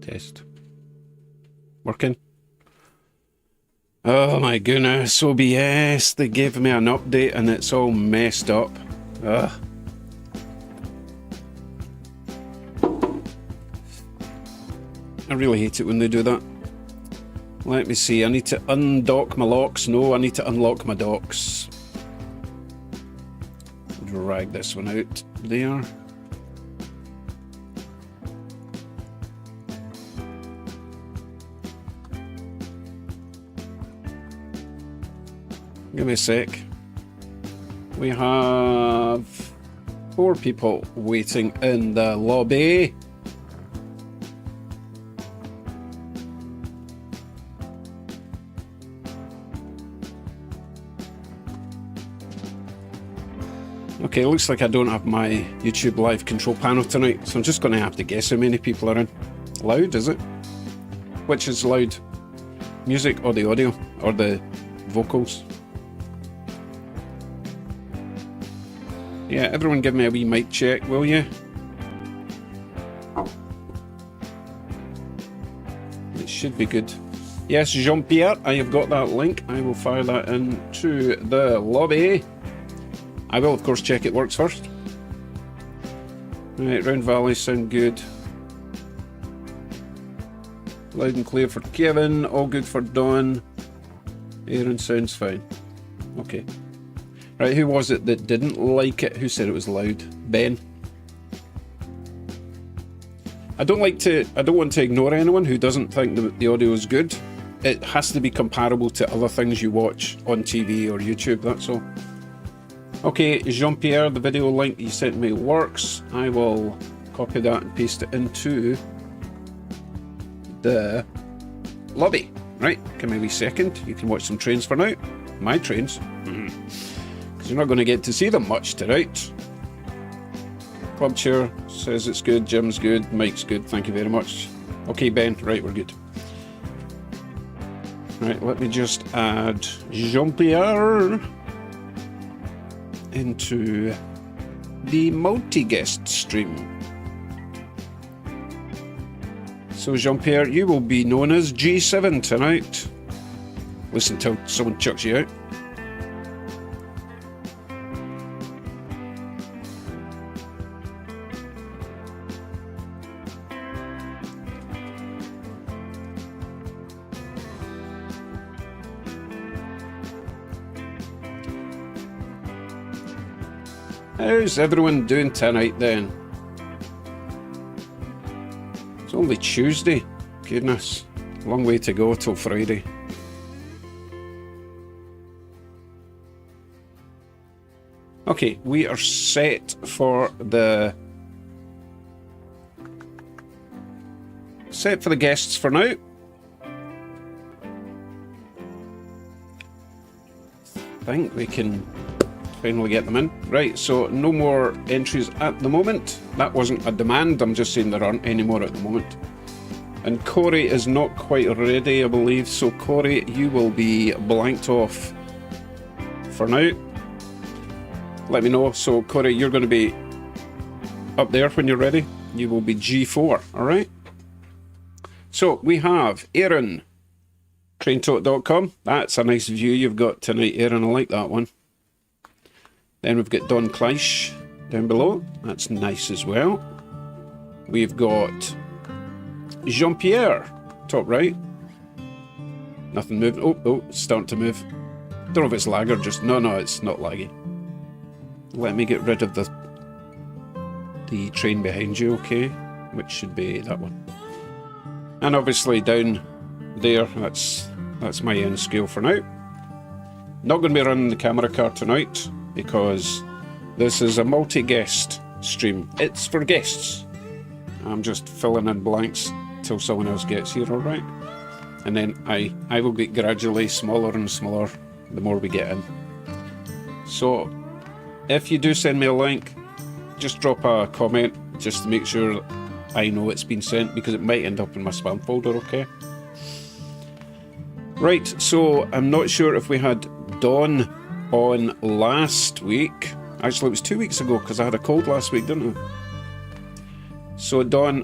Test. Working. Oh my goodness, OBS, they gave me an update and it's all messed up. Ugh. I really hate it when they do that. Let me see, I need to undock my locks. No, I need to unlock my docks. Drag this one out there. Give me a sec. We have 4 people waiting in the lobby. Okay, looks like I don't have my YouTube live control panel tonight, so I'm just going to have to guess how many people are in. Loud, is it? Which is loud? Music or the audio? Or the vocals? Yeah, everyone give me a wee mic check, will you? It should be good. Yes, Jean-Pierre, I have got that link. I will fire that into the lobby. I will, of course, check it works first. Right, Round Valley sound good. Loud and clear for Kevin. All good for Dawn. Aaron sounds fine. Okay. Right, who was it that didn't like it? Who said it was loud? Ben. I don't want to ignore anyone who doesn't think the audio is good. It has to be comparable to other things you watch on TV or YouTube, that's all. Okay, Jean-Pierre, the video link you sent me works. I will copy that and paste it into the lobby. Right, give me a wee second. You can watch some trains for now. My trains. Because you're not going to get to see them much tonight. Club chair says it's good, Jim's good, Mike's good, thank you very much. Okay, Ben, right, we're good. Right, let me just add Jean-Pierre into the multi-guest stream. So Jean-Pierre, you will be known as G7 tonight. Listen till someone chucks you out. How's everyone doing tonight then? It's only Tuesday. Goodness, long way to go till Friday. Okay, we are set for the guests for now. I think we can finally get them in. Right, so no more entries at the moment. That wasn't a demand, I'm just saying there aren't any more at the moment. And Corey is not quite ready, I believe, so Corey, you will be blanked off for now. Let me know. So Corey, you're going to be up there when you're ready. You will be G4, alright? So we have Aaron, traintote.com. That's a nice view you've got tonight, Aaron, I like that one. Then we've got Don Kleisch down below. That's nice as well. We've got Jean-Pierre, top right. Nothing moving. Oh, it's starting to move. Don't know if it's lag or just... No, it's not laggy. Let me get rid of the train behind you, okay? Which should be that one. And obviously down there, that's my end scale for now. Not going to be running the camera card tonight, because this is a multi-guest stream. It's for guests. I'm just filling in blanks till someone else gets here, alright? And then I will get gradually smaller and smaller the more we get in. So, if you do send me a link, just drop a comment just to make sure I know it's been sent, because it might end up in my spam folder, okay? Right, so I'm not sure if we had Dawn on last week. Actually, it was 2 weeks ago because I had a cold last week, didn't I? So Dawn,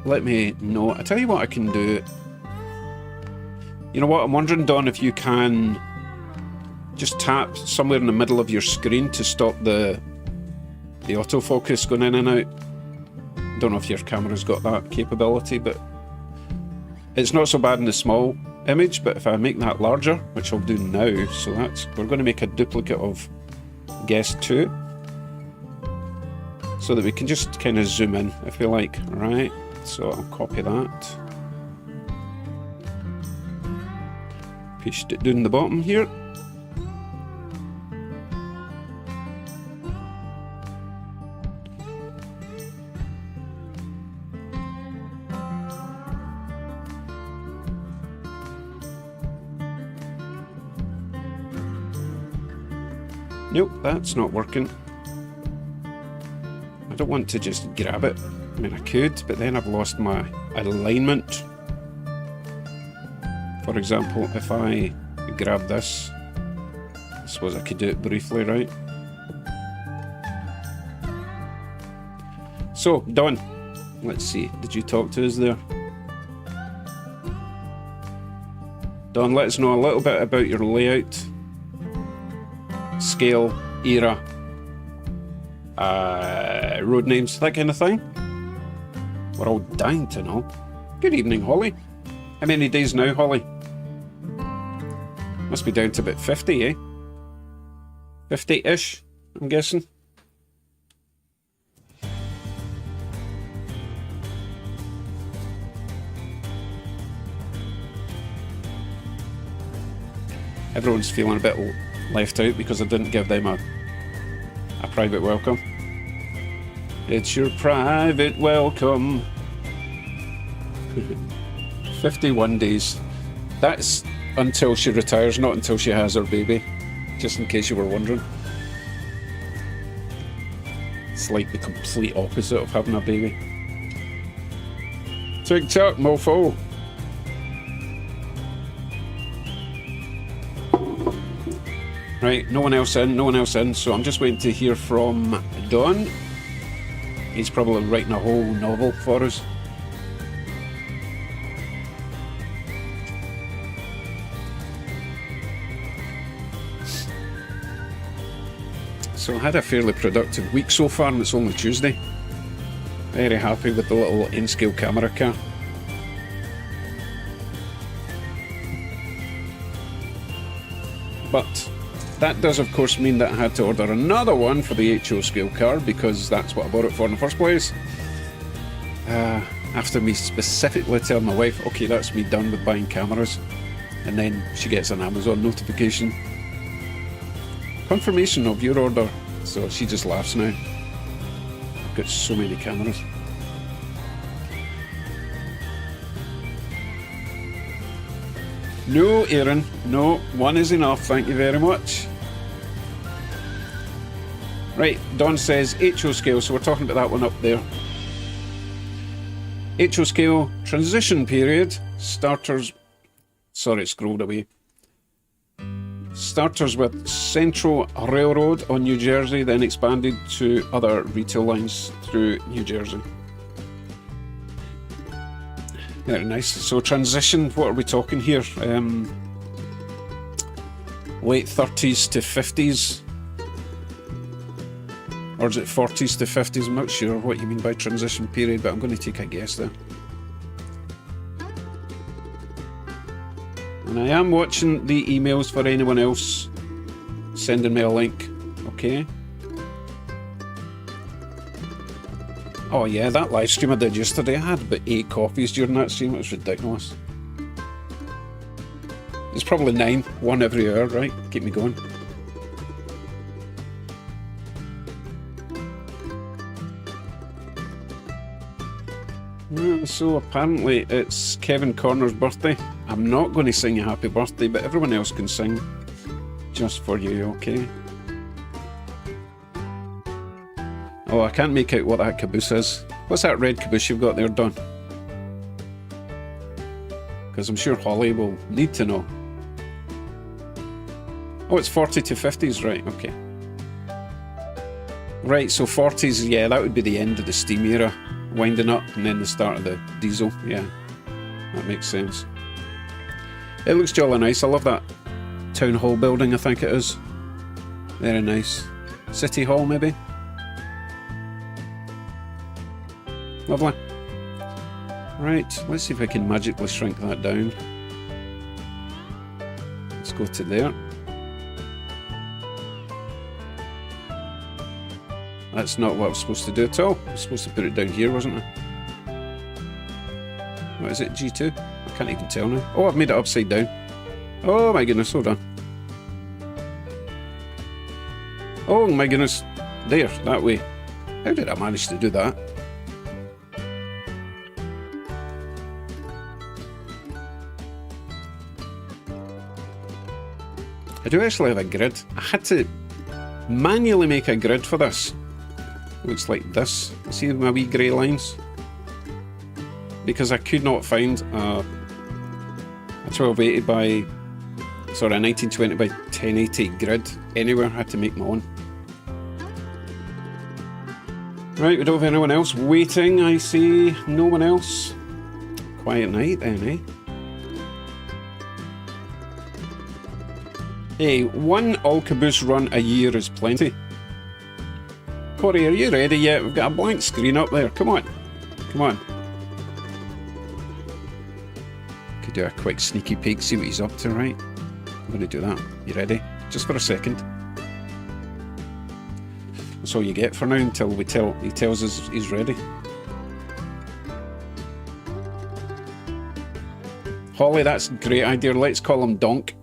let me know. I tell you what I can do. You know what, I'm wondering, Don, if you can just tap somewhere in the middle of your screen to stop the autofocus going in and out. Don't know if your camera's got that capability, but it's not so bad in the small image. But if I make that larger, which I'll do now, so we're going to make a duplicate of guest 2 so that we can just kind of zoom in if we like. Right, so I'll copy that, paste it down the bottom here. Nope, that's not working. I don't want to just grab it. I mean, I could, but then I've lost my alignment. For example, if I grab this, I suppose I could do it briefly, right? So, Don, let's see, did you talk to us there? Don, let us know a little bit about your layout, scale, era, road names, that kind of thing. We're all dying to know. Good evening, Holly. How many days now, Holly? Must be down to about 50, eh? 50-ish, I'm guessing. Everyone's feeling a bit left out because I didn't give them a private welcome. It's your private welcome. 51 days. That's until she retires, not until she has her baby. Just in case you were wondering. It's like the complete opposite of having a baby. TikTok, mofo. Right, no one else in, so I'm just waiting to hear from Don. He's probably writing a whole novel for us. So I had a fairly productive week so far, and it's only Tuesday. Very happy with the little N-scale camera car. But that does, of course, mean that I had to order another one for the HO scale car, because that's what I bought it for in the first place. After me specifically telling my wife, okay, that's me done with buying cameras, and then she gets an Amazon notification. Confirmation of your order. So she just laughs now. I've got so many cameras. No, Aaron, no, one is enough, thank you very much. Right, Don says HO scale, so we're talking about that one up there. HO scale transition period, starters, sorry, it scrolled away. Starters with Central Railroad on New Jersey, then expanded to other retail lines through New Jersey. Very nice. So transition, what are we talking here? Late 30s to 50s? Or is it 40s to 50s? I'm not sure what you mean by transition period, but I'm going to take a guess there. And I am watching the emails for anyone else sending me a link. Okay. Oh yeah, that live stream I did yesterday, I had about 8 coffees during that stream. It was ridiculous. It's probably 9, one every hour, right? Keep me going. So apparently it's Kevin Corner's birthday. I'm not going to sing you happy birthday, but everyone else can sing just for you, okay? Oh, I can't make out what that caboose is. What's that red caboose you've got there, Don? Because I'm sure Holly will need to know. Oh, it's 40 to 50s, right, okay. Right, so 40s, yeah, that would be the end of the Steam era. winding up and then the start of the diesel. Yeah, that makes sense. It looks jolly nice. I love that town hall building, I think it is. Very nice. City hall, maybe? Lovely. Right, let's see if I can magically shrink that down. Let's go to there. That's not what I was supposed to do at all. I was supposed to put it down here, wasn't I? What is it, G2? I can't even tell now. Oh, I've made it upside down. Oh my goodness, hold on. Oh my goodness. There, that way. How did I manage to do that? I do actually have a grid. I had to manually make a grid for this. Looks like this. See my wee grey lines? Because I could not find a 1280 by... sorry, a 1920 by 1080 grid anywhere. I had to make my own. Right, we don't have anyone else waiting. I see no one else. Quiet night then, eh? Hey, one all-caboose run a year is plenty. Corey, are you ready yet? We've got a blank screen up there. Come on. Come on. Could do a quick sneaky peek, see what he's up to, right? I'm going to do that. You ready? Just for a second. That's all you get for now until he tells us he's ready. Holly, that's a great idea. Let's call him Donk.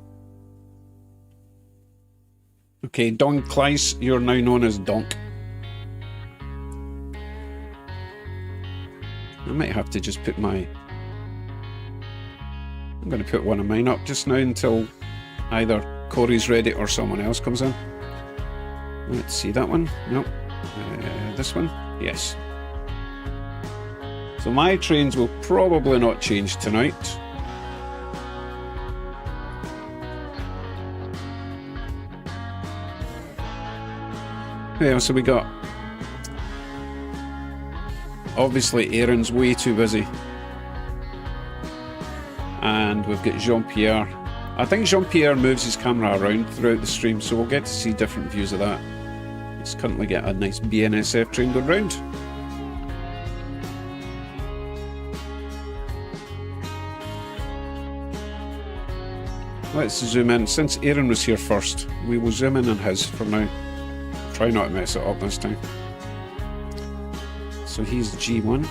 Okay, Don Kleiss, you're now known as Donk. I might have to just put my... I'm going to put one of mine up just now until either Corey's ready or someone else comes in. Let's see that one. Nope. This one? Yes. So my trains will probably not change tonight. Yeah, so we got... Obviously Aaron's way too busy. And we've got Jean-Pierre. I think Jean-Pierre moves his camera around throughout the stream, so we'll get to see different views of that. Let's currently get a nice BNSF train going round. Let's zoom in. Since Aaron was here first, we will zoom in on his for now. Try not to mess it up this time. So he's G1.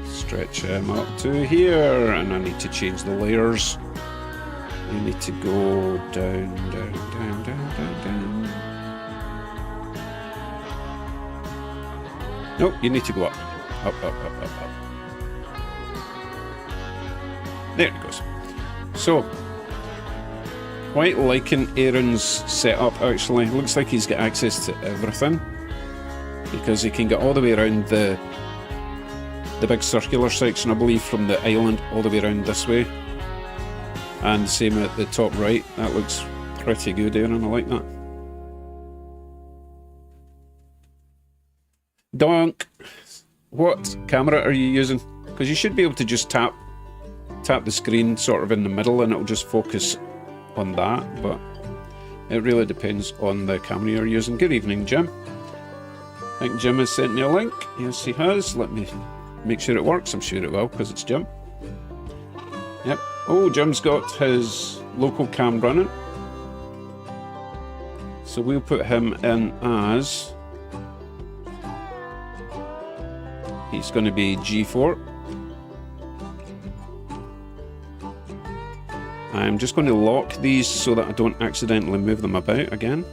Stretch him up to here, and I need to change the layers. You need to go down, down, down, down, down, down. Nope, you need to go up. Up, up, up, up, up. There it goes. So, quite liking Aaron's setup actually. Looks like he's got access to everything. Because he can get all the way around the big circular section, I believe, from the island all the way around this way. And same at the top right. That looks pretty good, Aaron. I like that. Donk, what camera are you using? Because you should be able to just tap the screen sort of in the middle and it'll just focus on that, but it really depends on the camera you're using. Good evening, Jim. I think Jim has sent me a link. Yes, he has. Let me make sure it works. I'm sure it will because it's Jim. Yep. Oh, Jim's got his local cam running. So we'll put him in as... He's going to be G4. I'm just going to lock these so that I don't accidentally move them about again.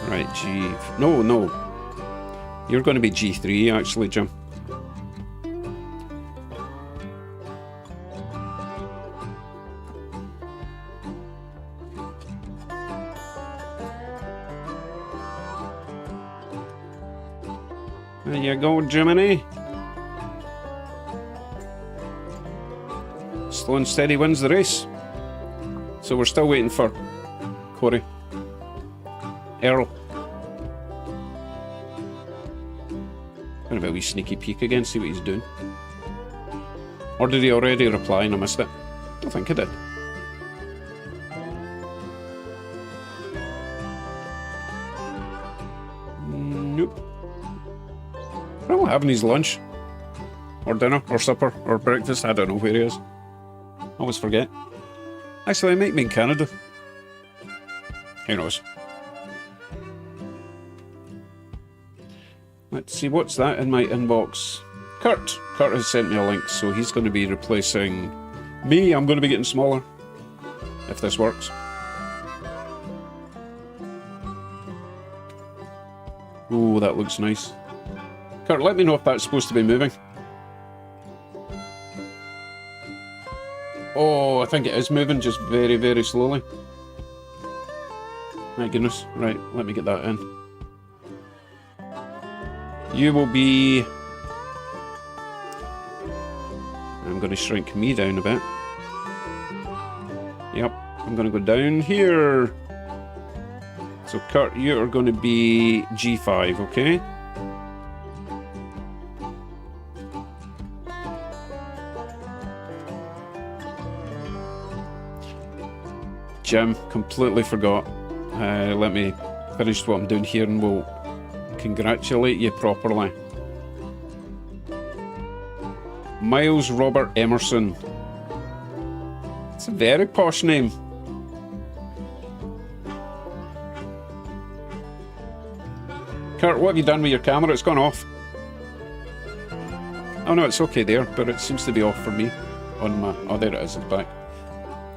Right, G... No, no. You're going to be G3 actually, Jim. There you go, Jiminy. Slow and steady wins the race. So we're still waiting for Corey. Earl. Gonna have a wee sneaky peek again, see what he's doing. Or did he already reply and I missed it? I don't think he did. Nope. Probably having his lunch. Or dinner, or supper, or breakfast. I don't know where he is. Always forget. Actually, I might be in Canada. Who knows? Let's see, what's that in my inbox? Kurt! Kurt has sent me a link, so he's going to be replacing me. I'm going to be getting smaller. If this works. Oh, that looks nice. Kurt, let me know if that's supposed to be moving. Oh, I think it is moving, just very, very slowly. My goodness. Right, let me get that in. You will be... I'm going to shrink me down a bit. Yep, I'm going to go down here. So, Kurt, you are going to be G5, okay? Jim, completely forgot. Let me finish what I'm doing here and we'll congratulate you properly. Miles Robert Emerson. It's a very posh name. Kurt, what have you done with your camera? It's gone off. Oh no, it's okay there, but it seems to be off for me on my... Oh, there it is, it's back.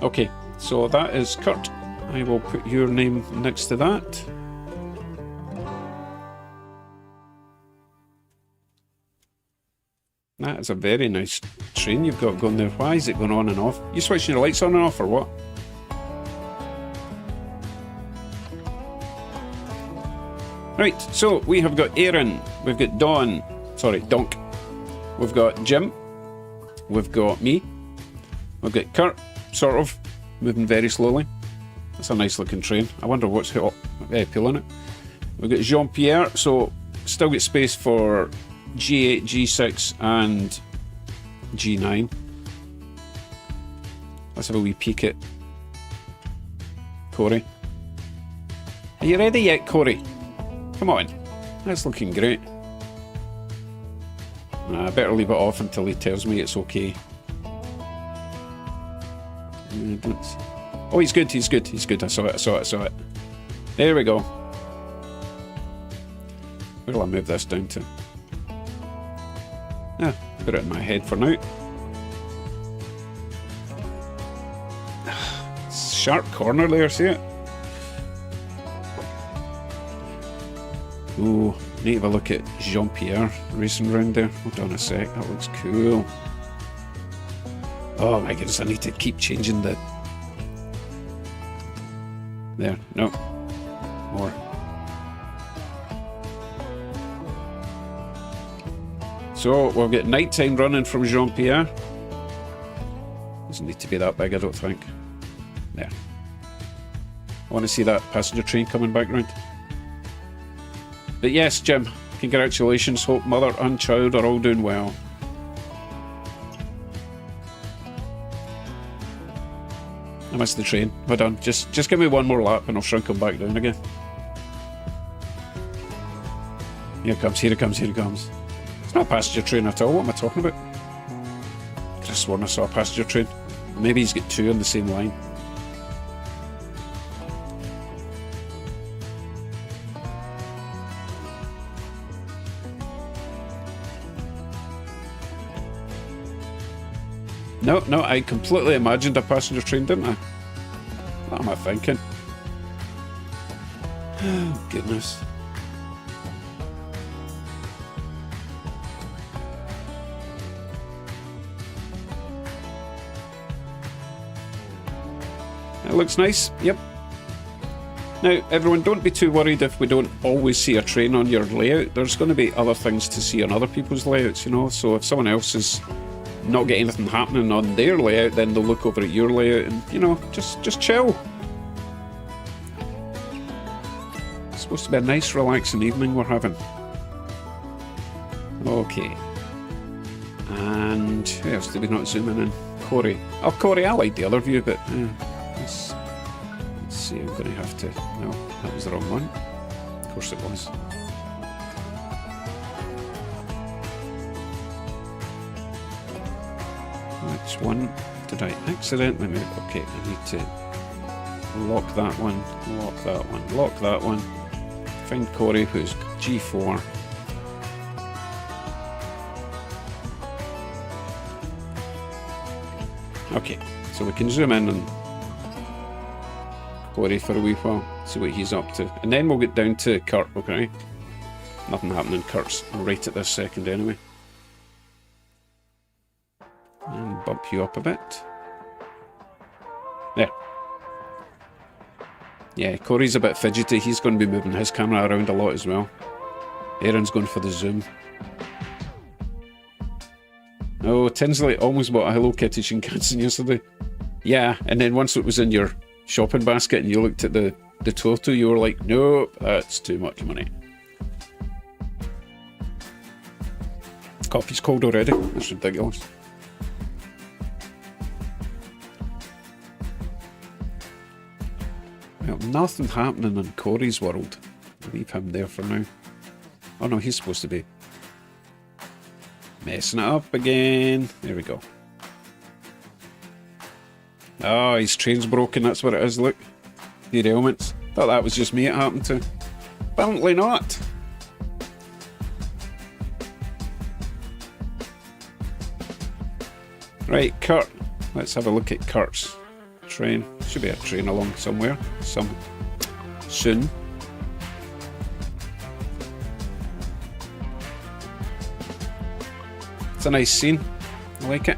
Okay, so that is Kurt. I will put your name next to that. That is a very nice train you've got going there. Why is it going on and off? You switching your lights on and off or what? Right, so we have got Aaron, we've got Donk, we've got Jim, we've got me, we've got Kurt, sort of, moving very slowly. That's a nice looking train. I wonder what's pulling it. We've got Jean-Pierre, so still got space for G8, G6 and G9. Let's have a wee peek at Corey. Are you ready yet, Corey? Come on, that's looking great. I better leave it off until he tells me it's okay. Oh, he's good, he's good, he's good. I saw it. There we go. Where will I move this down to? Ah, put it in my head for now. Sharp corner there, see it? Ooh, need to have a look at Jean-Pierre racing around there. Hold on a sec, that looks cool. Oh my goodness, I need to keep changing the... There, no. More. So, we'll get nighttime running from Jean-Pierre. Doesn't need to be that big, I don't think. There. I want to see that passenger train coming back round. But yes, Jim, congratulations. Hope mother and child are all doing well. I missed the train. Well done. Just give me one more lap and I'll shrink him back down again. Here it comes, here it comes, here it comes. It's not a passenger train at all. What am I talking about? I could have sworn I saw a passenger train. Maybe he's got two on the same line. No, I completely imagined a passenger train, didn't I? What am I thinking? Oh, goodness. It looks nice, yep. Now, everyone, don't be too worried if we don't always see a train on your layout. There's going to be other things to see on other people's layouts, you know, so if someone else is not get anything happening on their layout, then they'll look over at your layout and, you know, just chill. supposed to be a nice, relaxing evening we're having. Okay. And who else did we not zoom in? Corey. Oh, Corey, I like the other view, but let's see. I'm going to have to. No, that was the wrong one. Of course it was. Which one did I accidentally move? Okay, I need to lock that one, lock that one, lock that one. Find Corey, who's G4. Okay, so we can zoom in on Corey for a wee while, see what he's up to. And then we'll get down to Kurt, okay? Nothing happening, Kurt's right at this second anyway. And bump you up a bit. There. Yeah, Corey's a bit fidgety. He's going to be moving his camera around a lot as well. Aaron's going for the zoom. Oh, Tinsley almost bought a Hello Kitty Shinkansen yesterday. Yeah, and then once it was in your shopping basket and you looked at the total, you were like, nope, that's too much money. Coffee's cold already. That's ridiculous. Well, nothing happening in Corey's world. Leave him there for now. Oh no, he's supposed to be messing it up again. There we go. Oh, his train's broken. That's what it is. Look. Derailments. Thought that was just me it happened to. Apparently not. Right, Kurt. Let's have a look at Kurt's train. Should be a train along somewhere. Soon. It's a nice scene. I like it.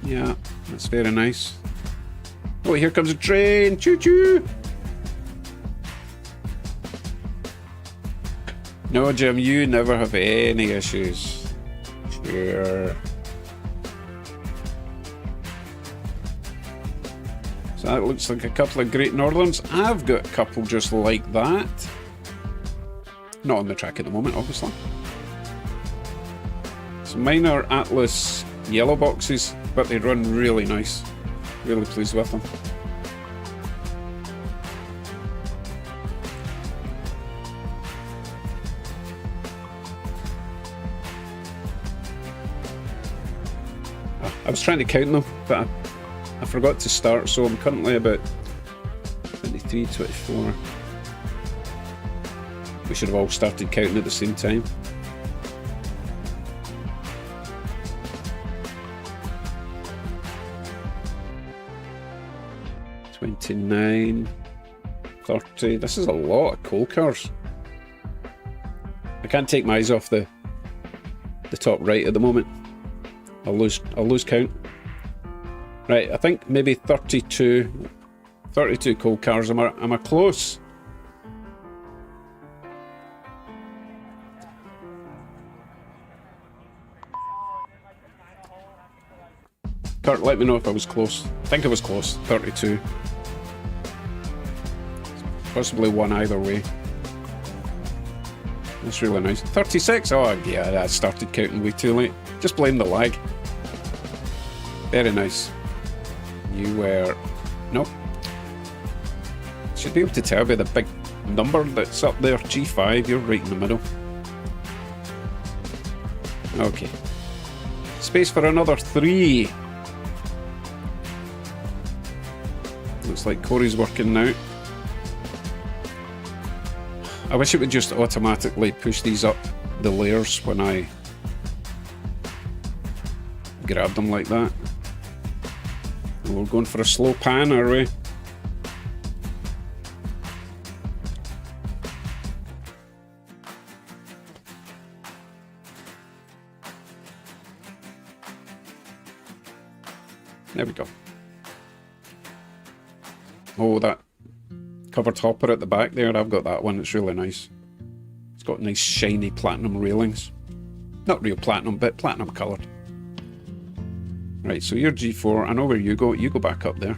Yeah, that's very nice. Oh, here comes a train. Choo choo. No, Jim, you never have any issues. Sure. So that looks like a couple of Great Northerns. I've got a couple just like that. Not on the track at the moment, obviously. So mine are Atlas yellow boxes, but they run really nice. Really pleased with them. I was trying to count them, but I forgot to start, so I'm currently about 23, 24. We should have all started counting at the same time. 29, 30. This is a lot of coal cars. I can't take my eyes off the top right at the moment. I'll lose count. Right, I think maybe 32 coal cars. Am I close? Kurt, let me know if I was close. I think I was close. 32. Possibly one either way. That's really nice. 36? Oh yeah, I started counting way too late. Just blame the lag. Very nice. You were... Nope. Should be able to tell by the big number that's up there. G5, you're right in the middle. Okay. Space for another 3. Looks like Corey's working now. I wish it would just automatically push these up the layers when I grab them like that. We're going for a slow pan, are we? There we go. Oh, that covered hopper at the back there, I've got that one. It's really nice. It's got nice shiny platinum railings. Not real platinum, but platinum coloured. Right, so you're G4. I know where you go. You go back up there.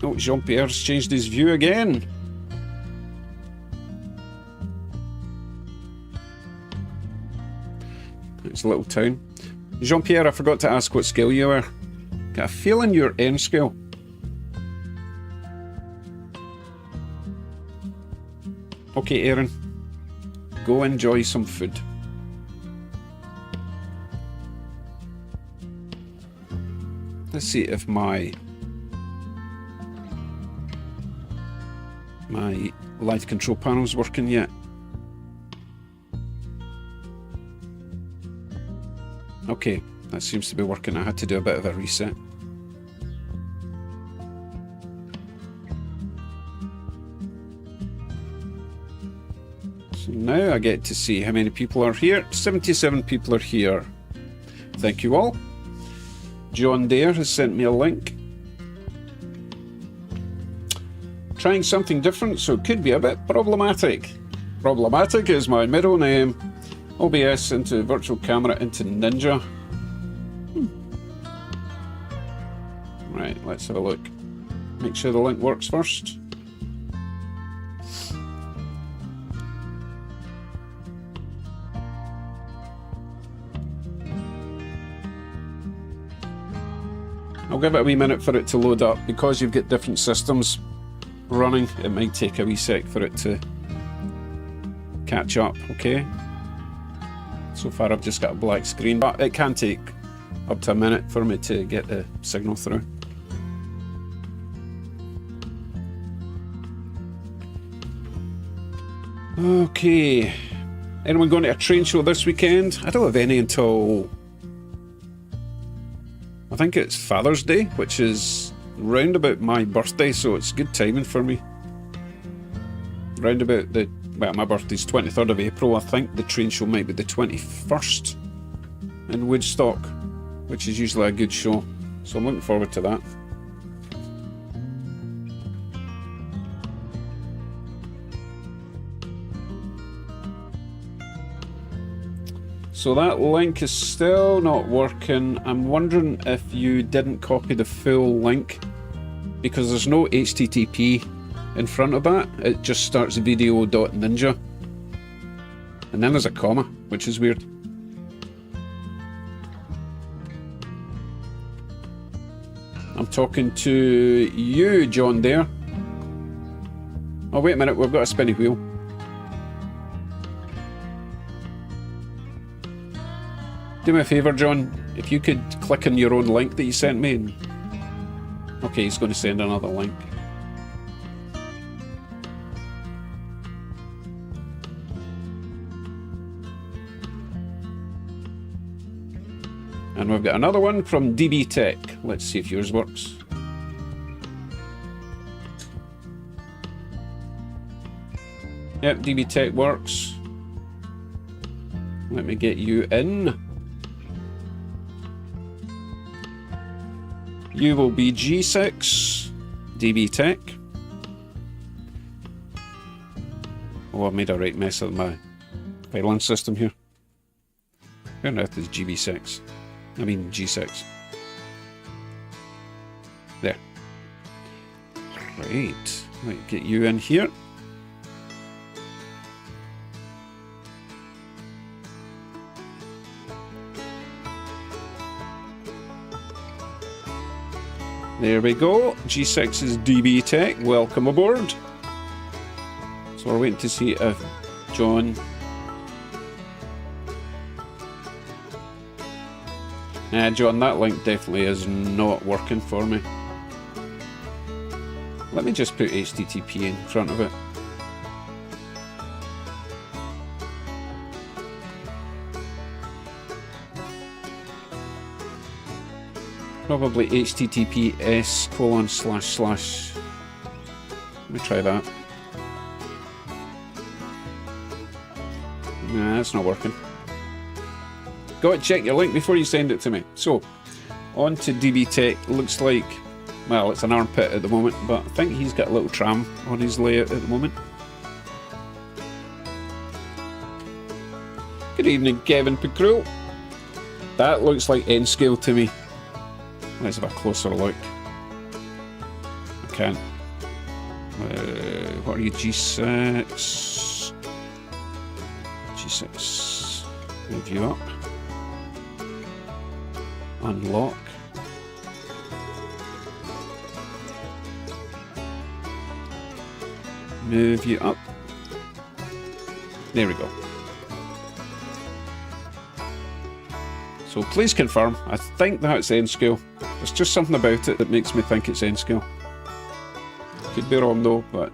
Oh, Jean-Pierre's changed his view again. It's a little town. Jean-Pierre, I forgot to ask what skill you are. Got a feeling you're N skill. Okay, Aaron. Go enjoy some food. Let's see if my light control panel's working yet. Okay, that seems to be working. I had to do a bit of a reset. So now I get to see how many people are here. 77 people are here. Thank you all. John Dare has sent me a link. Trying something different, so it could be a bit problematic. Problematic is my middle name. OBS into virtual camera into Ninja. Right, let's have a look. Make sure the link works first. I'll give it a wee minute for it to load up. Because you've got different systems running, it might take a wee sec for it to catch up, okay? So far I've just got a black screen, but it can take up to a minute for me to get the signal through. Okay, anyone going to a train show this weekend? I don't have any until, I think it's Father's Day, which is round about my birthday, so it's good timing for me. Round about the, well, my birthday's 23rd of April. I think the train show might be the 21st in Woodstock, which is usually a good show, so I'm looking forward to that. So that link is still not working. I'm wondering if you didn't copy the full link, because there's no HTTP in front of that. It just starts VDO.ninja. And then there's a comma, which is weird. I'm talking to you, John, there. Oh, wait a minute, we've got a spinny wheel. Do me a favour, John, if you could click on your own link that you sent me. And... okay, he's going to send another link. And we've got another one from DB Tech. Let's see if yours works. Yep, DB Tech works. Let me get you in. You will be G6, DB Tech. Oh, I've made a right mess of my filing system here. Where on earth is GB6? I mean G6. There. Right, let get you in here. There we go. G6 is DB Tech. Welcome aboard. So we're waiting to see if John... John, that link definitely is not working for me. Let me just put HTTP in front of it. Probably https:// Let me try that. Nah, that's not working. Got to check your link before you send it to me. So, on to DB Tech. Looks like, well, it's an armpit at the moment, but I think he's got a little tram on his layout at the moment. Good evening, Kevin Pickrell. That looks like N-scale to me. Let's have a closer look. can't. What are you, G6? G6. Move you up. Unlock. Move you up. There we go. So please confirm. I think that's N scale. There's just something about it that makes me think it's N scale. Could be wrong though, but...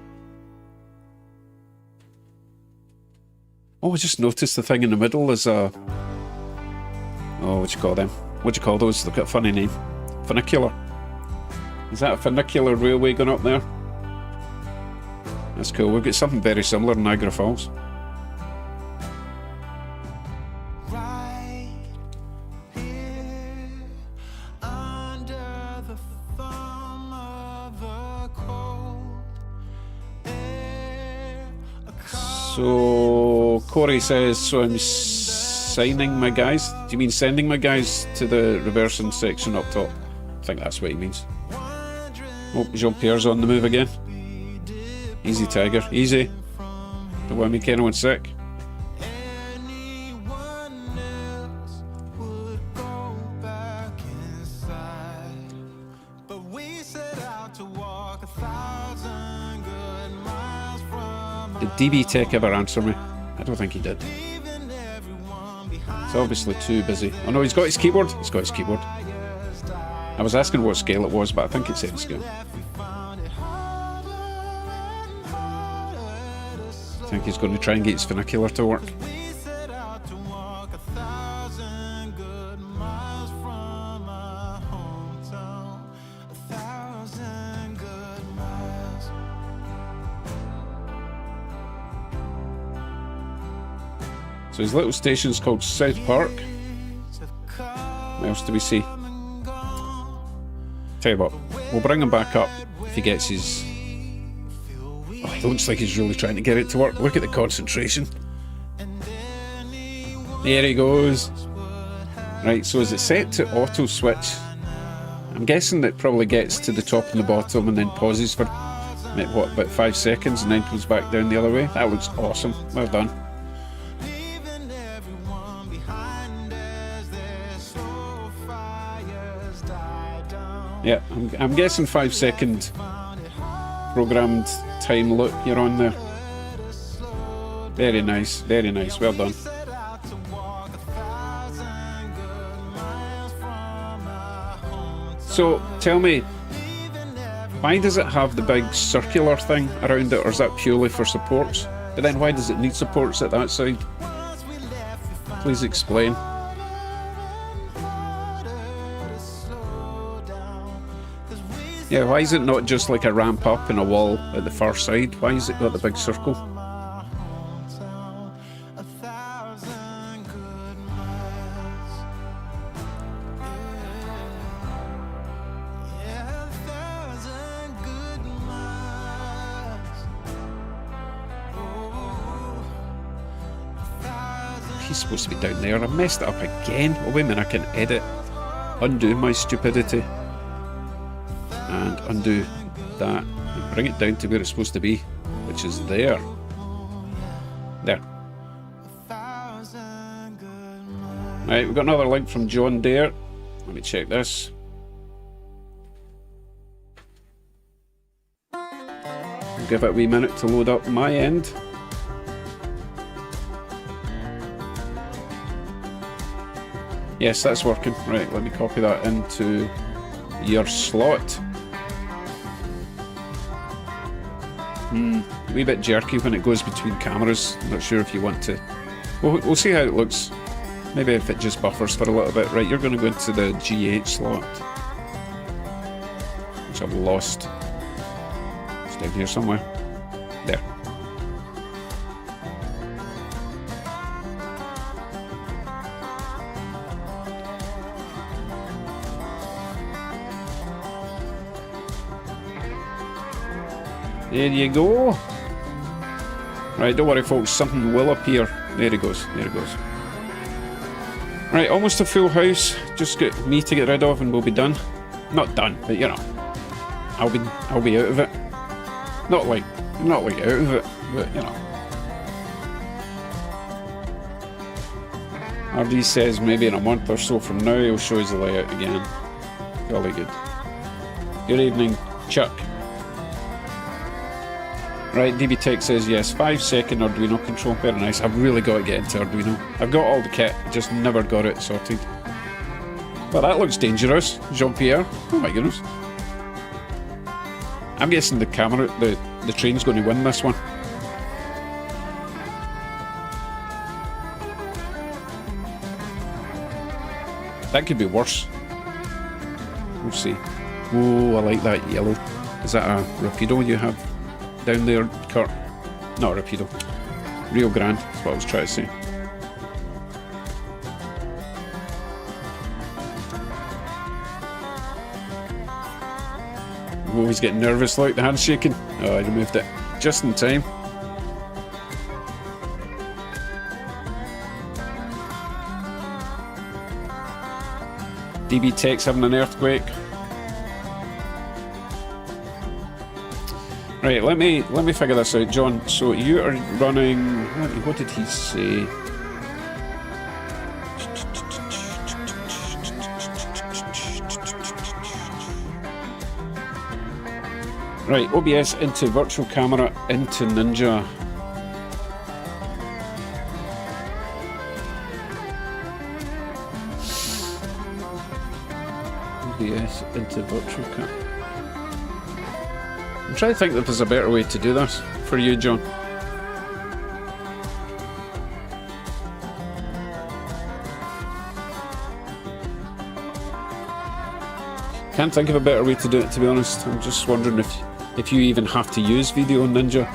Oh, I just noticed the thing in the middle is a... Oh, what do you call them? What do you call those? They've got a funny name. Funicular. Is that a funicular railway going up there? That's cool. We've got something very similar in Niagara Falls. So Corey says, so I'm signing my guys? Do you mean sending my guys to the reversing section up top? I think that's what he means. Oh, Jean-Pierre's on the move again. Easy, Tiger, easy. Don't want to make anyone sick. Did DB Tech ever answer me? I don't think he did. He's obviously too busy. Oh no, he's got his keyboard. He's got his keyboard. I was asking what scale it was, but I think it's N scale. I think he's going to try and get his funicular to work. So his little station's called South Park. What else do we see? Tell you what, we'll bring him back up if he gets his... Oh, it looks like he's really trying to get it to work. Look at the concentration. There he goes. Right, so is it set to auto switch? I'm guessing that probably gets to the top and the bottom and then pauses for, what, about 5 seconds and then comes back down the other way. That looks awesome. Well done. Yeah, I'm guessing 5 second programmed time loop you're on there. Very nice, well done. So, tell me, why does it have the big circular thing around it, or is that purely for supports? But then why does it need supports at that side? Please explain. Yeah, why is it not just like a ramp up and a wall at the far side? Why is it got the big circle? He's supposed to be down there. I messed it up again. Oh wait a minute, I can edit. Undo my stupidity. And undo that and bring it down to where it's supposed to be, which is there. There. Right, we've got another link from John Dare. Let me check this. I'll give it a wee minute to load up my end. Yes, that's working. Right, let me copy that into your slot. A wee bit jerky when it goes between cameras. I'm not sure if you want to... We'll see how it looks. Maybe if it just buffers for a little bit. Right, you're going to go into the G8 slot, which I've lost. It's down here somewhere. There. There you go. Right, don't worry folks, something will appear. There he goes, there he goes. Right, almost a full house. Just got me to get rid of and we'll be done. Not done, but you know. I'll be out of it. Not like out of it, but you know. RD says maybe in a month or so from now he'll show us the layout again. Jolly good. Good evening, Chuck. Right, DB Tech says yes, 5-second Arduino control, very nice. I've really got to get into Arduino. I've got all the kit, just never got it sorted. Well, that looks dangerous, Jean-Pierre. Oh my goodness. I'm guessing the train's going to win this one. That could be worse. We'll see. Oh, I like that yellow. Is that a Rapido you have down there, Kurt? Not Rapido. Rio Grande, that's what I was trying to say. Oh, he's getting nervous like the hand's shaking. Oh, I removed it just in time. DB Tech's having an earthquake. Right, let me figure this out, John. So you are running. What did he say? Right, OBS into virtual camera into Ninja. OBS into virtual camera. I'm trying to think that there's a better way to do this for you, John. Can't think of a better way to do it, to be honest. I'm just wondering if you even have to use VDO Ninja.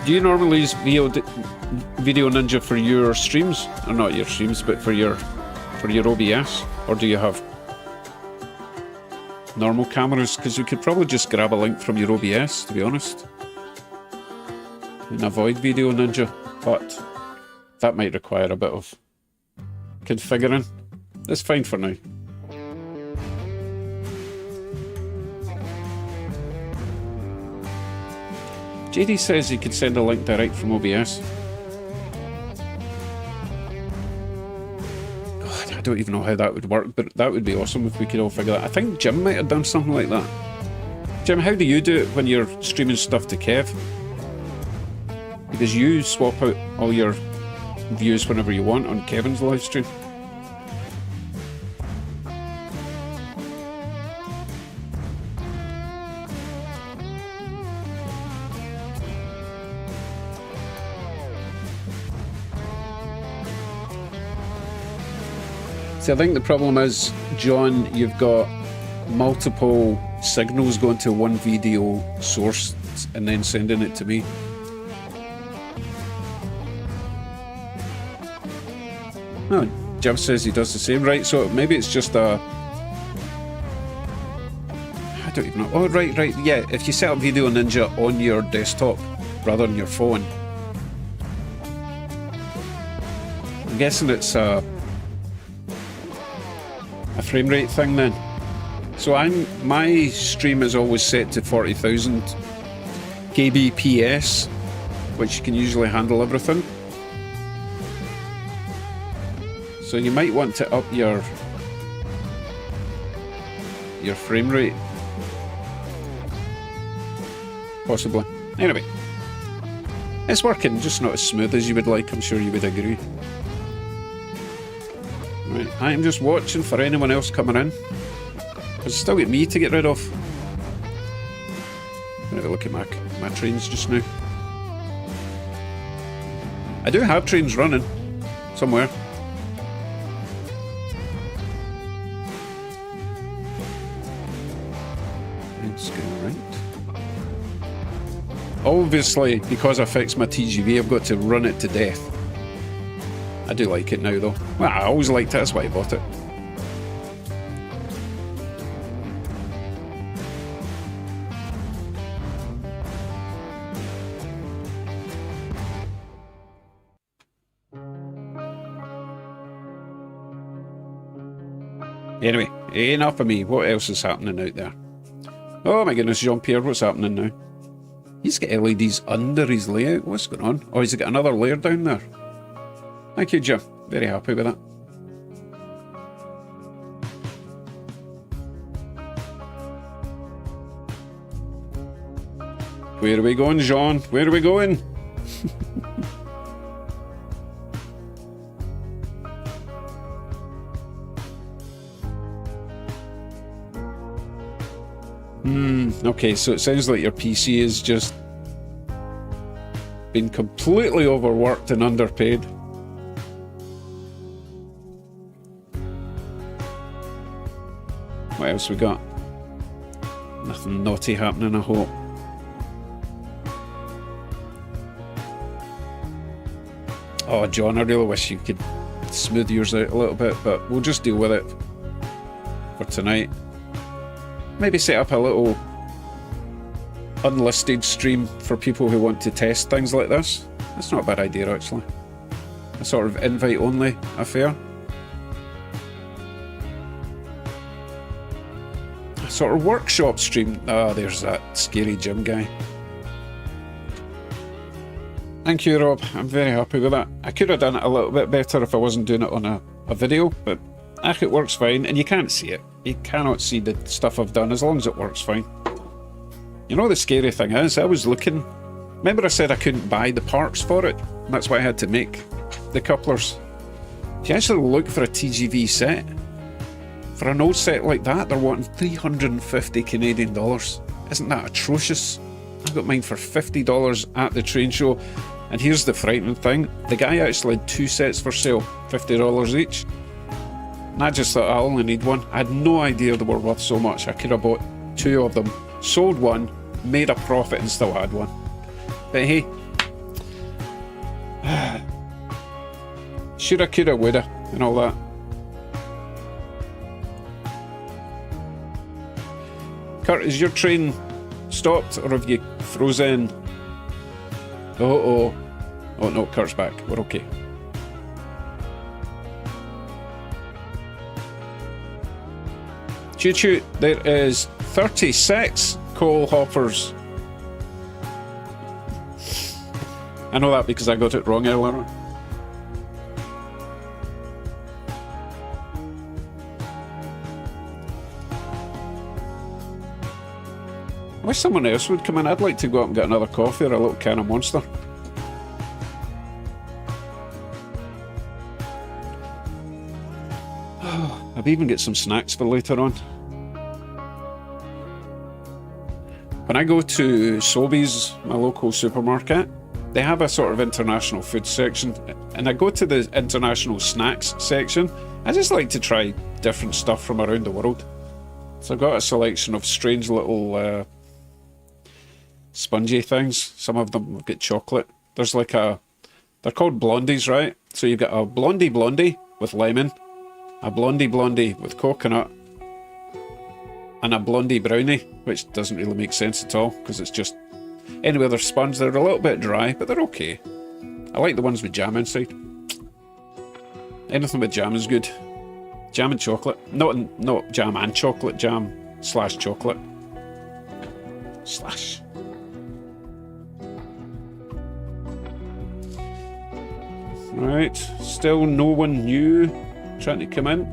Do you normally use VDO Ninja for your streams? Or not your streams, but for your OBS? Or do you have normal cameras? Because you could probably just grab a link from your OBS, to be honest, and avoid VDO Ninja, but that might require a bit of configuring. It's fine for now. JD says he could send a link direct from OBS. God, I don't even know how that would work, but that would be awesome if we could all figure that. I think Jim might have done something like that. Jim, how do you do it when you're streaming stuff to Kev? Because you swap out all your views whenever you want on Kevin's live stream. See, I think the problem is, John, you've got multiple signals going to one VDO source and then sending it to me. Oh, Jim says he does the same, right? So maybe it's just a... I don't even know. Oh, right, yeah. If you set up VDO Ninja on your desktop rather than your phone, I'm guessing it's a frame rate thing then. So my stream is always set to 40,000 kbps, which can usually handle everything. So you might want to up your frame rate, possibly. Anyway, it's working, just not as smooth as you would like. I'm sure you would agree. Right, I'm just watching for anyone else coming in. There's still got me to get rid of. I'm gonna have a look at my trains just now. I do have trains running somewhere. Let's go right. Obviously, because I fixed my TGV, I've got to run it to death. I do like it now, though. Well, I always liked it, that's why I bought it. Anyway, enough of me. What else is happening out there? Oh my goodness, Jean-Pierre, what's happening now? He's got LEDs under his layout. What's going on? Oh, he's got another layer down there. Thank you, Jim. Very happy with that. Where are we going, Jean? Where are we going? Okay, so it sounds like your PC is just been completely overworked and underpaid. What else we got? Nothing naughty happening, I hope. Oh, John, I really wish you could smooth yours out a little bit, but we'll just deal with it for tonight. Maybe set up a little unlisted stream for people who want to test things like this. That's not a bad idea, actually. A sort of invite-only affair. A sort of workshop stream. Ah, there's that scary gym guy. Thank you, Rob. I'm very happy with that. I could have done it a little bit better if I wasn't doing it on a video, but it works fine, and you can't see it. You cannot see the stuff I've done as long as it works fine. You know, the scary thing is, I was looking... Remember I said I couldn't buy the parts for it? That's why I had to make the couplers. If you actually look for a TGV set, for an old set like that, they're wanting 350 Canadian dollars. Isn't that atrocious? I got mine for $50 at the train show. And here's the frightening thing. The guy actually had 2 sets for sale, $50 each. And I just thought I only need one. I had no idea they were worth so much. I could have bought 2 of them, sold one, made a profit and still had one. But hey, shoulda, coulda, woulda, and all that. Kurt, is your train stopped or have you frozen? Oh no, Kurt's back. We're okay. Choo choo, there is 36 coal hoppers. I know that because I got it wrong earlier on. I wish someone else would come in. I'd like to go up and get another coffee or a little can of Monster. I've even got some snacks for later on. When I go to Sobeys, my local supermarket, they have a sort of international food section, and I go to the international snacks section. I just like to try different stuff from around the world. So I've got a selection of strange little spongy things. Some of them have got chocolate. There's like they're called blondies, right? So you've got a blondie with lemon, a blondie with coconut, and a blondie brownie, which doesn't really make sense at all because it's just... Anyway, they're sponge. They're a little bit dry, but they're okay. I like the ones with jam inside. Anything with jam is good. Jam and chocolate. Not jam and chocolate, jam / chocolate. / Right, still no one new trying to come in.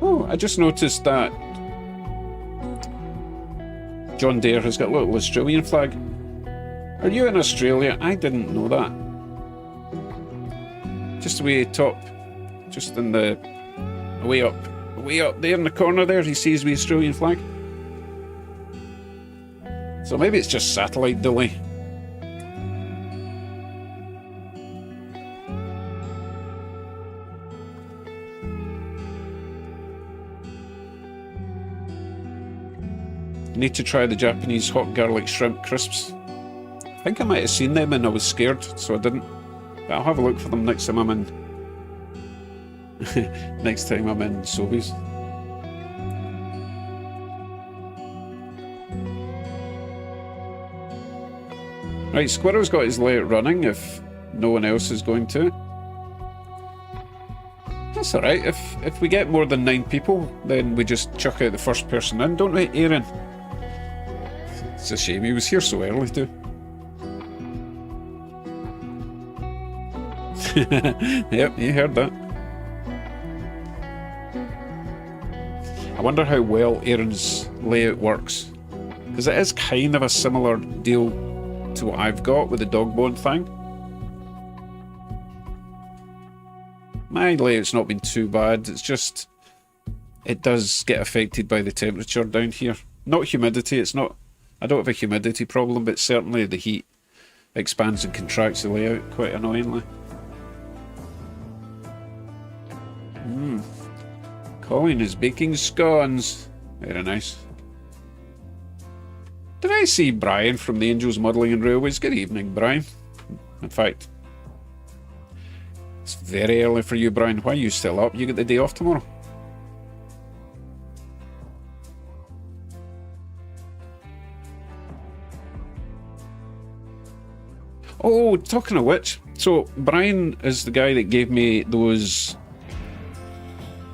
Oh, I just noticed that John Dare has got a little Australian flag. Are you in Australia? I didn't know that. Just way top, just in the way up there in the corner there, he sees the Australian flag. So maybe it's just satellite delay. Need to try the Japanese hot garlic shrimp crisps. I think I might have seen them and I was scared, so I didn't. But I'll have a look for them next time I'm in. Next time I'm in Sobeys. Right, Squirrel's got his layout running. If No one else is going to. That's alright. If we get more than 9 people, then we just chuck out the first person in, don't we, Aaron? It's a shame he was here so early too. Yep, you heard that. I wonder how well Aaron's layout works. Because it is kind of a similar deal to what I've got with the dog bone thing. My layout's not been too bad, it's just it does get affected by the temperature down here. Not humidity, it's not, I don't have a humidity problem, but certainly the heat expands and contracts the layout quite annoyingly. Colin is baking scones. Very nice. Did I see Brian from the Angels Modelling and Railways? Good evening, Brian. In fact, it's very early for you, Brian. Why are you still up? You get the day off tomorrow. Oh, talking of which, so Brian is the guy that gave me those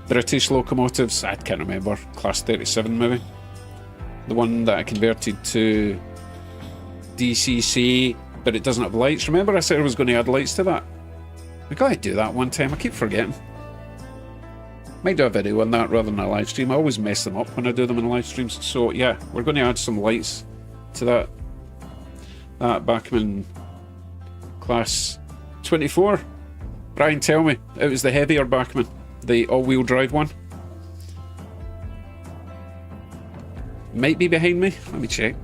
British locomotives. I can't remember, class 37 maybe. The one that I converted to DCC, but it doesn't have lights. Remember I said I was going to add lights to that? We gotta do that one time, I keep forgetting. Might do a video on that rather than a live stream. I always mess them up when I do them in live streams. So yeah, we're going to add some lights to that Bachmann class 24. Brian, tell me, it was the heavier Bachmann, the all-wheel drive one. Might be behind me. Let me check.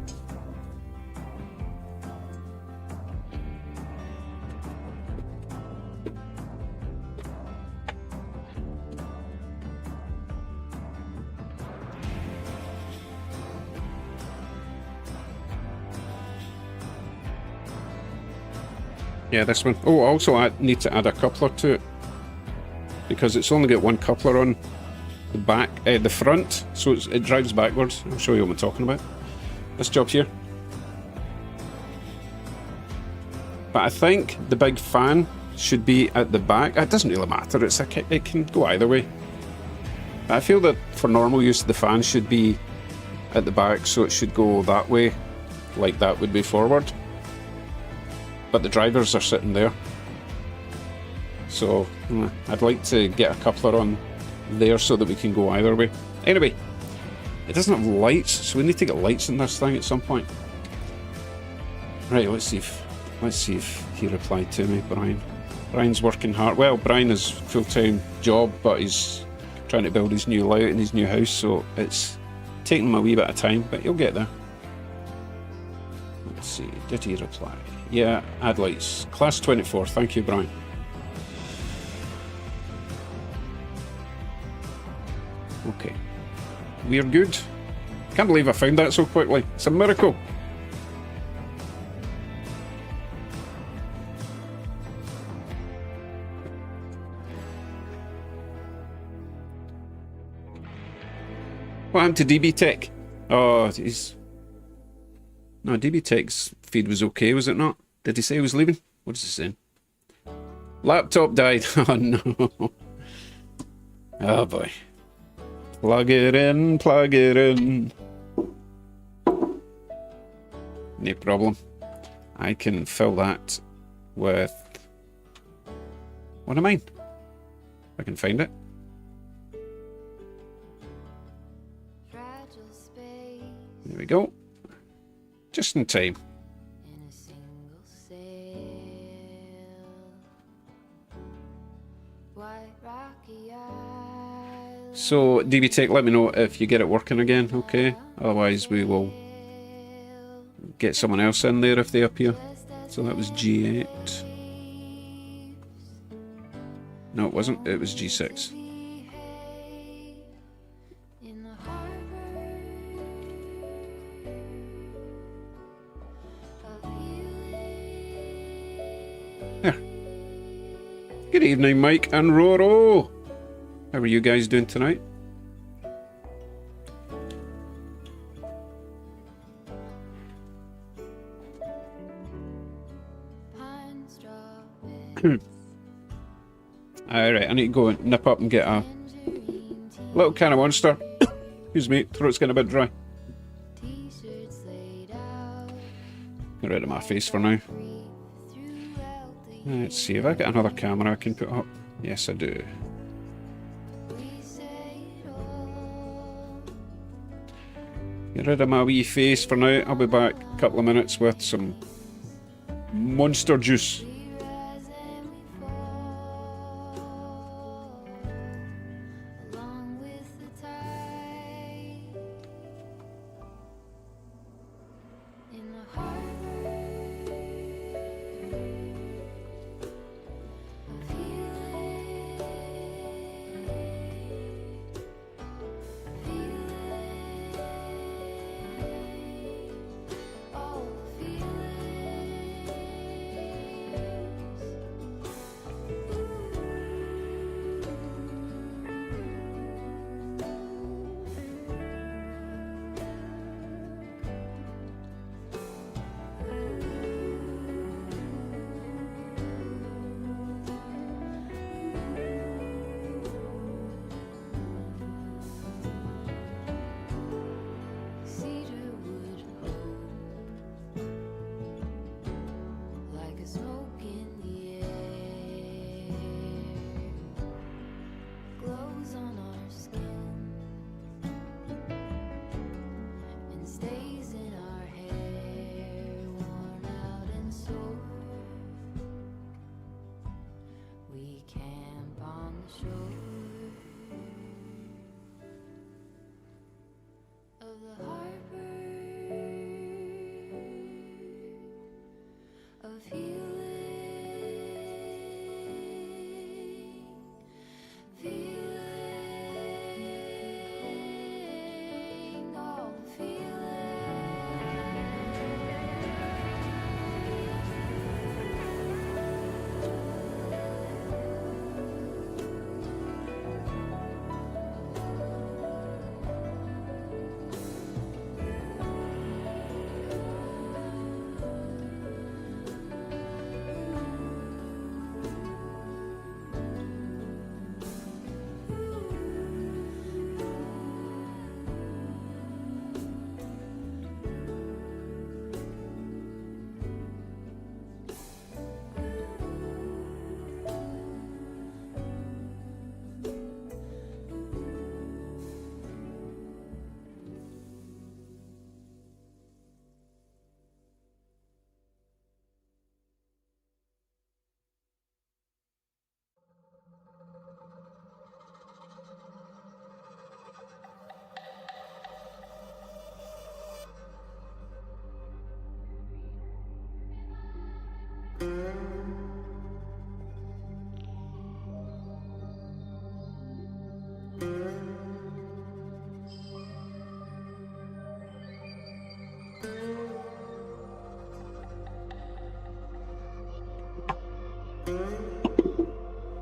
Yeah, this one. Oh, also I need to add a coupler to it because it's only got one coupler on the back, the front, so it drives backwards. I'll show you what I'm talking about. This job here. But I think the big fan should be at the back. It doesn't really matter. It can go either way. I feel that for normal use, the fan should be at the back, so it should go that way, like that would be forward. But the drivers are sitting there. So I'd like to get a coupler on there so that we can go either way. Anyway, it doesn't have lights, so we need to get lights in this thing at some point. Right, let's see if he replied to me, Brian. Brian's working hard. Well, Brian is full-time job, but he's trying to build his new layout in his new house, so it's taking him a wee bit of time, but he'll get there. Let's see, did he reply? Yeah, add lights. Class 24, thank you, Brian. Okay, we're good. Can't believe I found that so quickly. It's a miracle. What happened to DB Tech? Oh, he's... No, DB Tech's feed was okay, was it not? Did he say he was leaving? What is he saying? Laptop died. Oh no. Oh boy. Plug it in, plug it in. No problem. I can fill that with one of mine. If I can find it. There we go. Just in time. So, DB Tech, let me know if you get it working again, okay? Otherwise, we will get someone else in there if they appear. So that was G8. No, it wasn't. It was G6. There. Good evening, Mike and Roro. How are you guys doing tonight? Alright, I need to go and nip up and get a little can of Monster. Excuse me, throat's getting a bit dry. Get rid of my face for now. Let's see, have I got another camera I can put up? Yes, I do. Get rid of my wee face for now. I'll be back a couple of minutes with some Monster juice.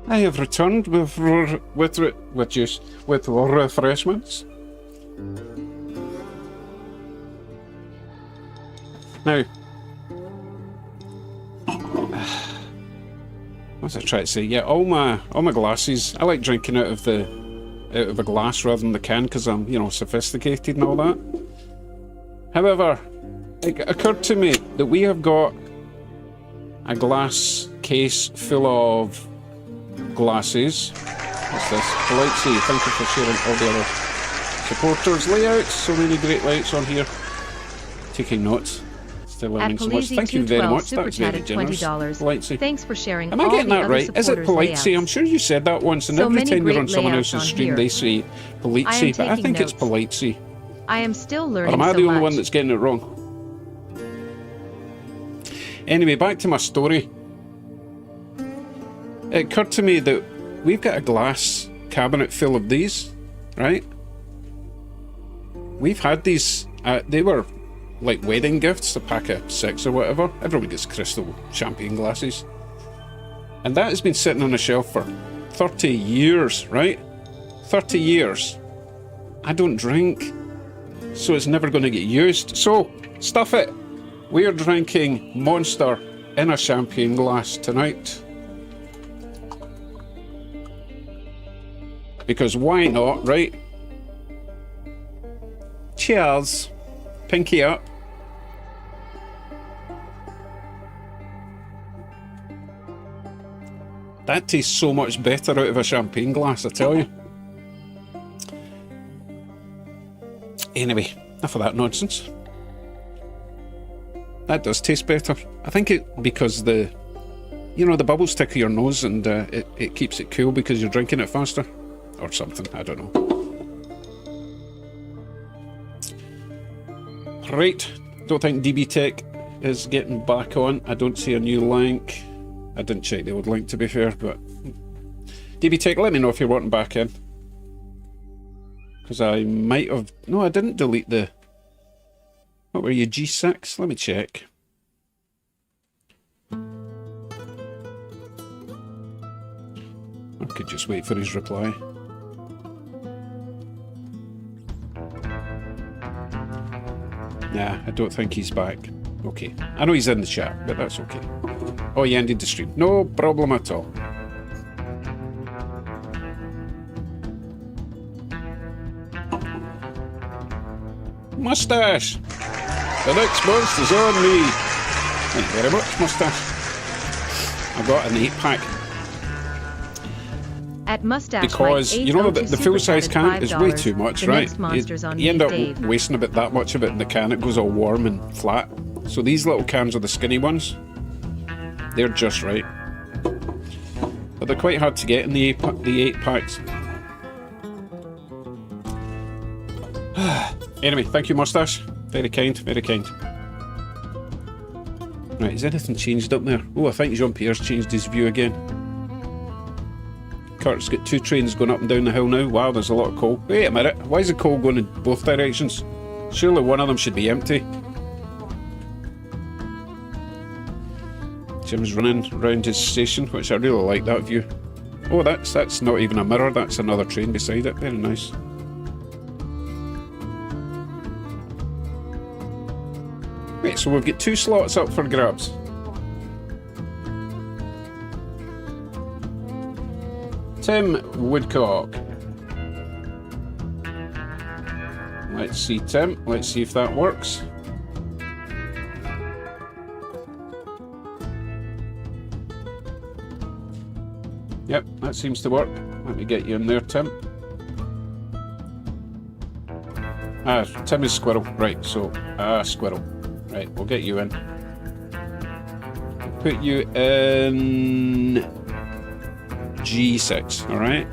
I have returned with refreshments. Now, what's I trying to say? Yeah, all my glasses. I like drinking out of a glass rather than the can because I'm, you know, sophisticated and all that. However, it occurred to me that we have got a glass case full of glasses. What's this? Politesy, thank you for sharing all the other supporters' layouts. So many great lights on here. Taking notes. Still learning so much. Thank you very much. That's very generous. Politesy. Thanks for sharing. Am I getting that right? Is it Politesy? I'm sure you said that once, and every time you're on someone else's stream, they say Politesy, but I think it's Politesy. I am still learning. Or am I the only one that's getting it wrong? Anyway, back to my story. It occurred to me that we've got a glass cabinet full of these, right? We've had these, they were like wedding gifts, a pack of 6 or whatever. Everyone gets crystal champagne glasses. And that has been sitting on a shelf for 30 years, right? 30 years. I don't drink, so it's never going to get used. So, stuff it. We are drinking Monster in a champagne glass tonight. Because why not, right? Cheers. Pinky up. That tastes so much better out of a champagne glass, I tell you. Anyway, enough of that nonsense. That does taste better. I think it because the, you know, the bubbles stick to your nose and it keeps it cool because you're drinking it faster. Or something, I don't know. Right, don't think DB Tech is getting back on. I don't see a new link. I didn't check the old link to be fair, but DB Tech, let me know if you're wanting back in. Because I might have... No, I didn't delete the... What were you, G6? Let me check. I could just wait for his reply. Nah, I don't think he's back. Okay. I know he's in the chat, but that's okay. Oh, you ended the stream. No problem at all. Mustache! The next monster's on me! Thank you very much, Mustache. I got an 8-pack. At Mustache, because, you know, the full-size can is way too much, right? You end up wasting about that much of it in the can. It goes all warm and flat. So these little cans are the skinny ones. They're just right. But they're quite hard to get in the 8-packs. Anyway, thank you, Mustache. Very kind, very kind. Right, has anything changed up there? Oh, I think Jean-Pierre's changed his view again. Kurt's got 2 trains going up and down the hill now. Wow, there's a lot of coal. Wait a minute, why is the coal going in both directions? Surely one of them should be empty. Jim's running around his station, which I really like that view. Oh, that's not even a mirror, that's another train beside it. Very nice. Right, so we've got 2 slots up for grabs. Tim Woodcock. Let's see, Tim. Let's see if that works. Yep, that seems to work. Let me get you in there, Tim. Ah, Tim is Squirrel. Right, so, Squirrel. Right, we'll get you in. Put you in G6, alright?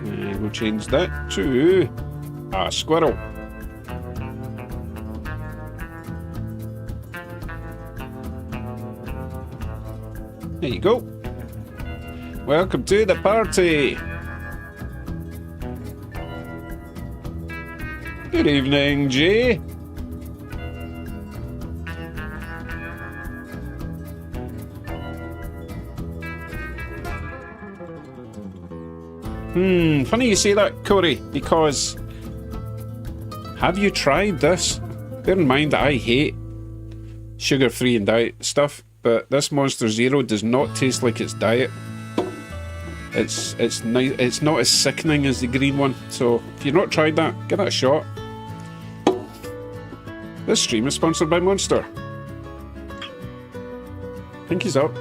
And we'll change that to Squirrel. There you go. Welcome to the party. Good evening, Jay. Funny you say that, Corey, because have you tried this? Bear in mind that I hate sugar-free and diet stuff, but this Monster Zero does not taste like it's diet. It's nice. It's not as sickening as the green one. So if you've not tried that, give it a shot. This stream is sponsored by Monster. Pinky's up.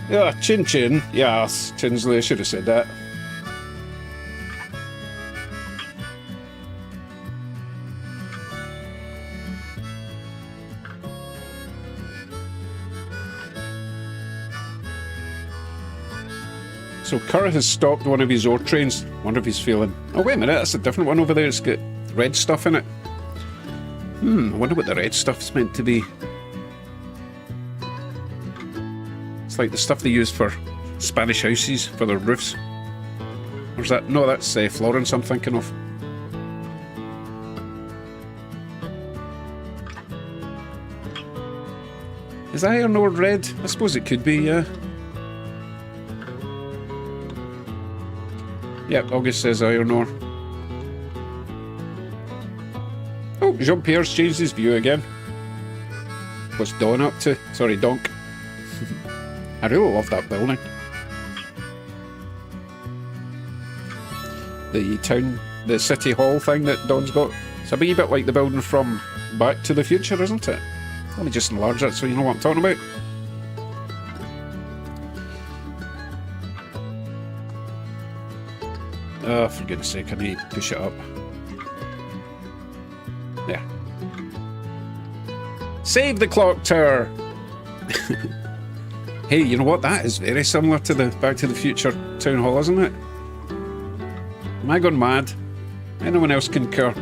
Yeah, Chin Chin. Yes, Chinsley, I should have said that. So Kurt has stopped one of his ore trains. Wonder if he's feeling... Oh, wait a minute, that's a different one over there. It's got red stuff in it. I wonder what the red stuff's meant to be. It's like the stuff they use for Spanish houses, for their roofs. Or is that... No, that's Florence I'm thinking of. Is iron ore red? I suppose it could be, yeah. Yep, August says iron ore. Oh, Jean-Pierre's changed his view again. What's Don up to? Sorry, Donk. I really love that building. The city hall thing that Don's got. It's a wee bit like the building from Back to the Future, isn't it? Let me just enlarge it so you know what I'm talking about. Oh, for goodness sake, I need to push it up. There. Save the clock tower! Hey, you know what? That is very similar to the Back to the Future town hall, isn't it? Am I gone mad? Anyone else concur?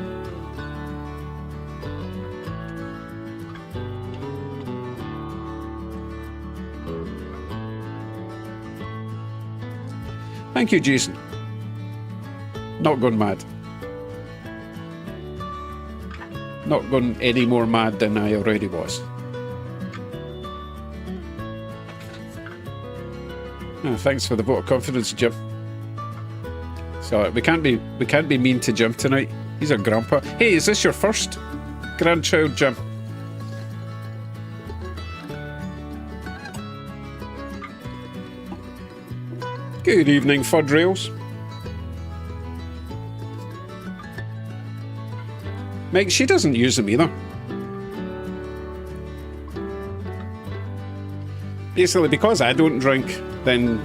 Thank you, Jason. Not gone mad. Not gone any more mad than I already was. Oh, thanks for the vote of confidence, Jim. So we can't be mean to Jim tonight. He's a grandpa. Hey, is this your first grandchild, Jim? Good evening, Fud Rails. Meg, she doesn't use them either. Basically, because I don't drink, then,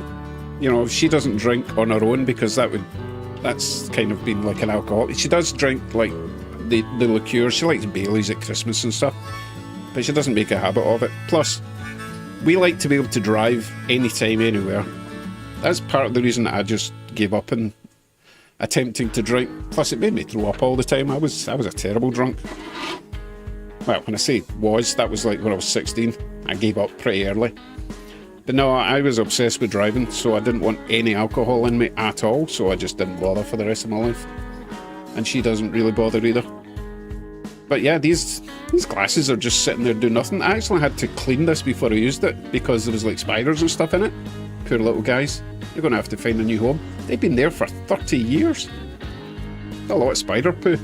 you know, she doesn't drink on her own because that's kind of been like an alcoholic. She does drink, like, the liqueur. She likes Baileys at Christmas and stuff, but she doesn't make a habit of it. Plus, we like to be able to drive anytime, anywhere. That's part of the reason I just gave up on attempting to drink. Plus, it made me throw up all the time. I was a terrible drunk. Well, when I say was, that was like when I was 16. I gave up pretty early. But no, I was obsessed with driving, so I didn't want any alcohol in me at all, so I just didn't bother for the rest of my life. And she doesn't really bother either. But yeah, these glasses are just sitting there doing nothing. I actually had to clean this before I used it because there was like spiders and stuff in it. Poor little guys. They're going to have to find a new home. They've been there for 30 years. A lot of spider poo.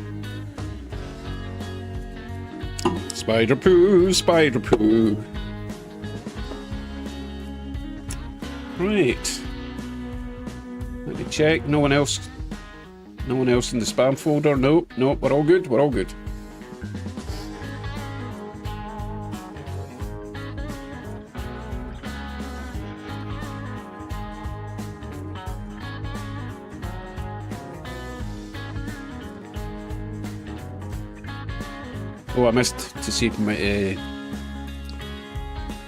Spider poo, spider poo. Right. Let me check. No one else in the spam folder. Nope, nope, we're all good. We're all good. Oh, I missed to see if my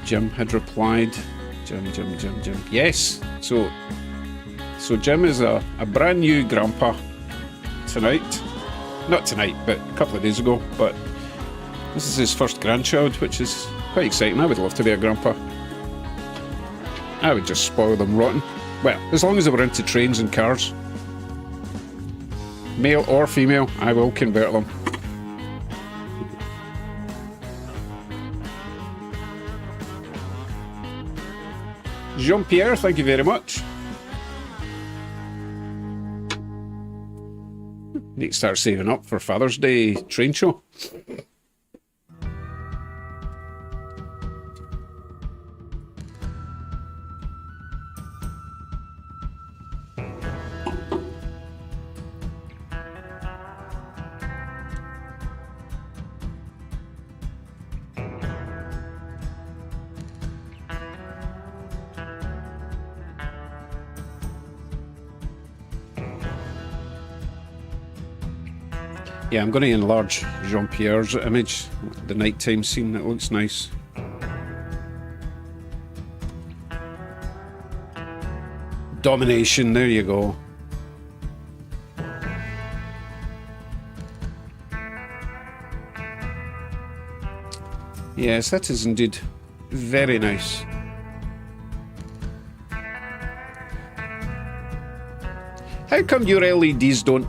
Jim had replied. Jim. Yes. So Jim is a brand new grandpa tonight. Not tonight, but a couple of days ago. But this is his first grandchild, which is quite exciting. I would love to be a grandpa. I would just spoil them rotten. Well, as long as they were into trains and cars. Male or female, I will convert them. Jean-Pierre, thank you very much. Need to start saving up for Father's Day train show. Yeah, I'm going to enlarge Jean-Pierre's image, the nighttime scene. It looks nice. Domination, there you go. Yes, that is indeed very nice. How come your LEDs don't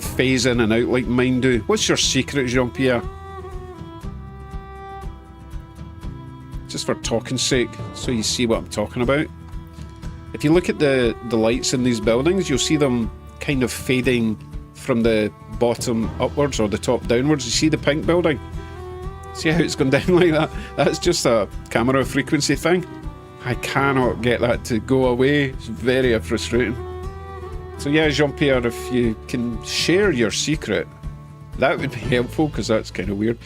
phase in and out like mine do? What's your secret, Jean-Pierre? just for talking's sake, so you see what I'm talking about. If you look at the lights in these buildings, you'll see them kind of fading from the bottom upwards or the top downwards. You see the pink building? See how it's gone down like that? That's just a camera frequency thing. I cannot get that to go away. It's very frustrating. So yeah, Jean-Pierre, if you can share your secret, that would be helpful, because that's kind of weird.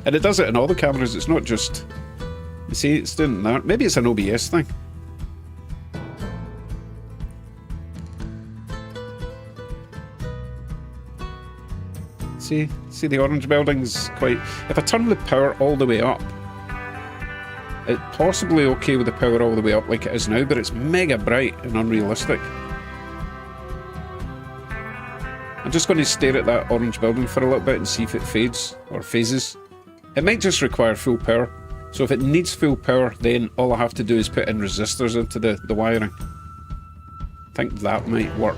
And it does it in all the cameras, it's not just... You see, it's doing that. Maybe it's an OBS thing. See the orange building's quite... If I turn the power all the way up, it's possibly okay with the power all the way up like it is now, but it's mega bright and unrealistic. I'm just going to stare at that orange building for a little bit and see if it fades or phases. It might just require full power. So if it needs full power, then all I have to do is put in resistors into the wiring. I think that might work.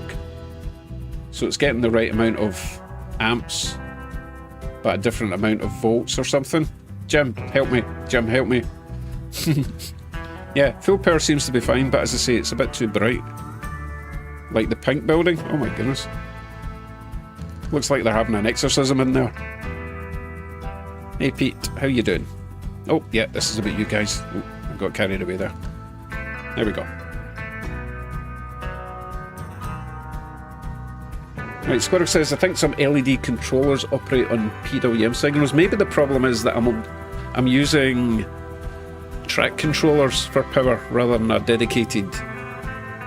So it's getting the right amount of amps, but a different amount of volts or something. Jim, help me. Jim, help me. Yeah, full power seems to be fine, but as I say, it's a bit too bright. Like the pink building. Oh my goodness. Looks like they're having an exorcism in there. Hey Pete, how you doing? Oh, yeah, this is about you guys. Oh, I got carried away there. There we go. Right, Squirrel says, I think some LED controllers operate on PWM signals. Maybe the problem is that I'm using track controllers for power rather than a dedicated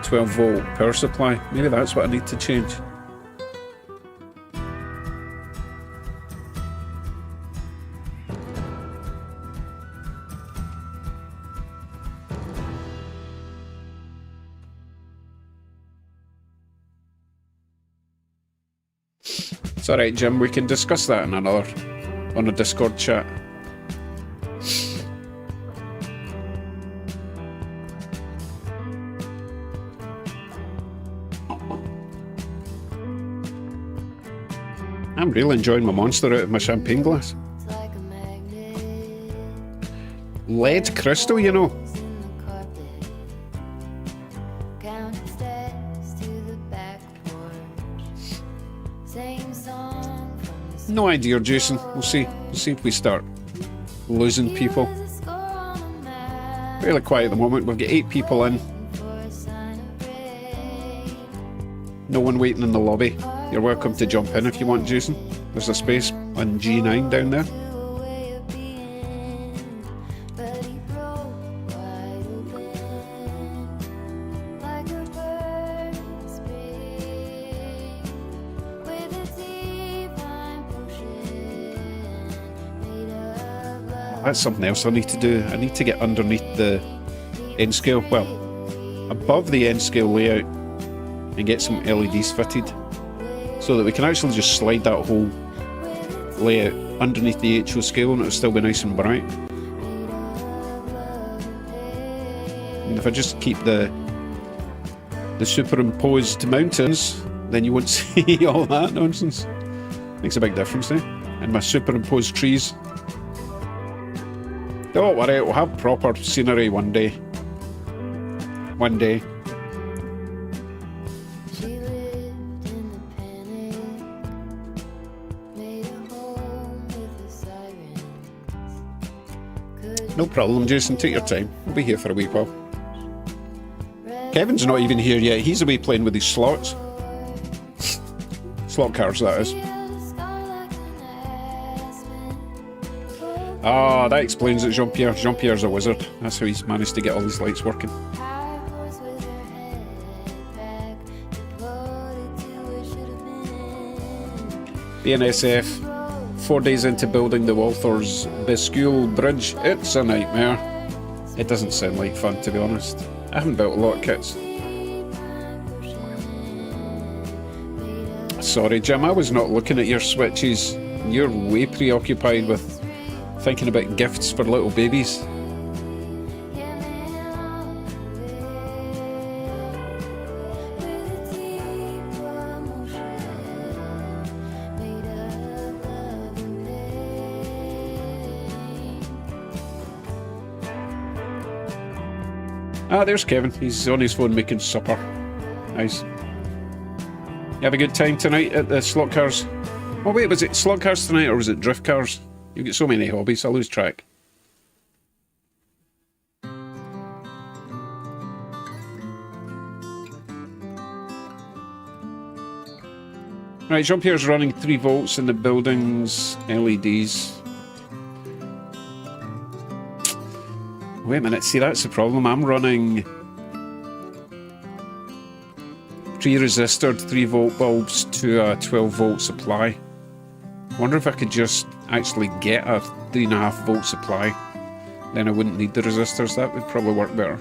12 volt power supply. Maybe that's what I need to change. It's alright, Jim, we can discuss that on a Discord chat. I'm really enjoying my Monster out of my champagne glass. Lead crystal, you know. No idea, Jason. We'll see. We'll see if we start losing people. Fairly quiet at the moment. We've got 8 people in. No one waiting in the lobby. You're welcome to jump in if you want, Jason. There's a space on G9 down there. That's something else I need to do. I need to get underneath the end scale, well, above the end scale layout, and get some LEDs fitted so that we can actually just slide that whole layout underneath the HO scale and it'll still be nice and bright. And if I just keep the superimposed mountains, then you won't see all that nonsense. Makes a big difference, eh? And my superimposed trees. Don't worry, we'll have proper scenery one day. One day. No problem, Jason, take your time. We'll be here for a wee while. Kevin's not even here yet. He's away playing with his slots. Slot cards, that is. Ah, that explains it, Jean-Pierre. Jean-Pierre's a wizard. That's how he's managed to get all these lights working. BNSF, 4 days into building the Walther's Bescule Bridge. It's a nightmare. It doesn't sound like fun, to be honest. I haven't built a lot of kits. Sorry, Jim, I was not looking at your switches. You're way preoccupied with thinking about gifts for little babies. Ah, there's Kevin. He's on his phone making supper. Nice. You have a good time tonight at the slot cars? Oh wait, was it slot cars tonight or was it drift cars? You've got so many hobbies, I lose track. Right, jump here is running 3 volts in the building's LEDs. Wait a minute, see that's the problem. I'm running pre-resistored 3 volt bulbs to a 12 volt supply. I wonder if I could just actually get a 3.5 volt supply. Then I wouldn't need the resistors. That would probably work better.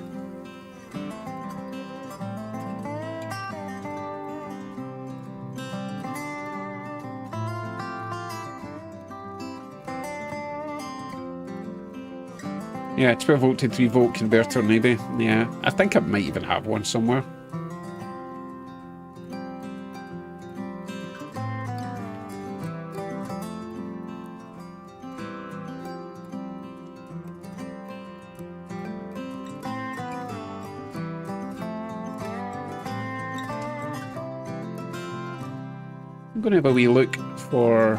Yeah, 12 volt to 3 volt converter maybe. Yeah, I think I might even have one somewhere. I'm going to have a wee look for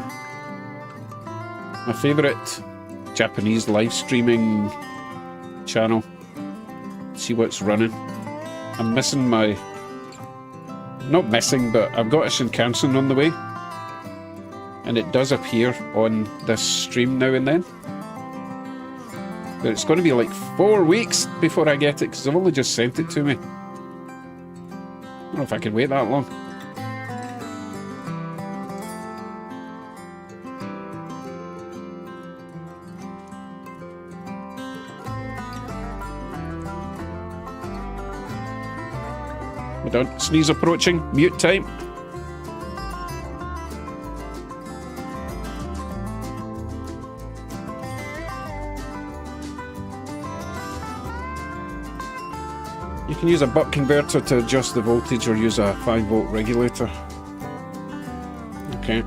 my favourite Japanese live streaming channel. See what's running. I'm missing my... Not missing, but I've got a Shinkansen on the way. And it does appear on this stream now and then. But it's going to be like 4 weeks before I get it, because I've only just sent it to me. I don't know if I can wait that long. We're done. Sneeze approaching. Mute time. You can use a buck converter to adjust the voltage or use a 5 volt regulator. Okay.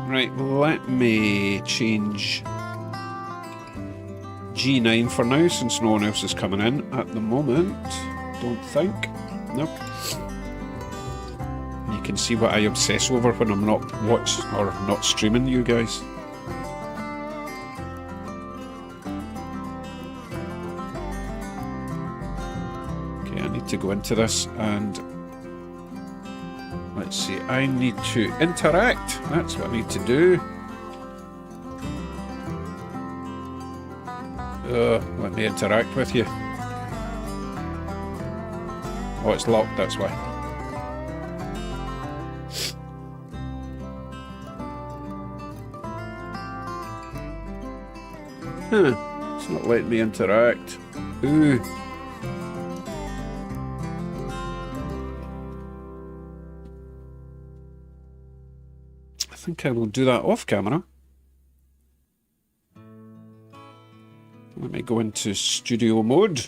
Right, let me change G9 for now, since no one else is coming in at the moment. Don't think. Nope. You can see what I obsess over when I'm not not streaming you guys. Okay, I need to go into this and let's see, I need to interact. That's what I need to do. Let me interact with you. Oh, it's locked, that's why. Huh, it's not letting me interact. Ooh. I think I will do that off camera. Let me go into studio mode.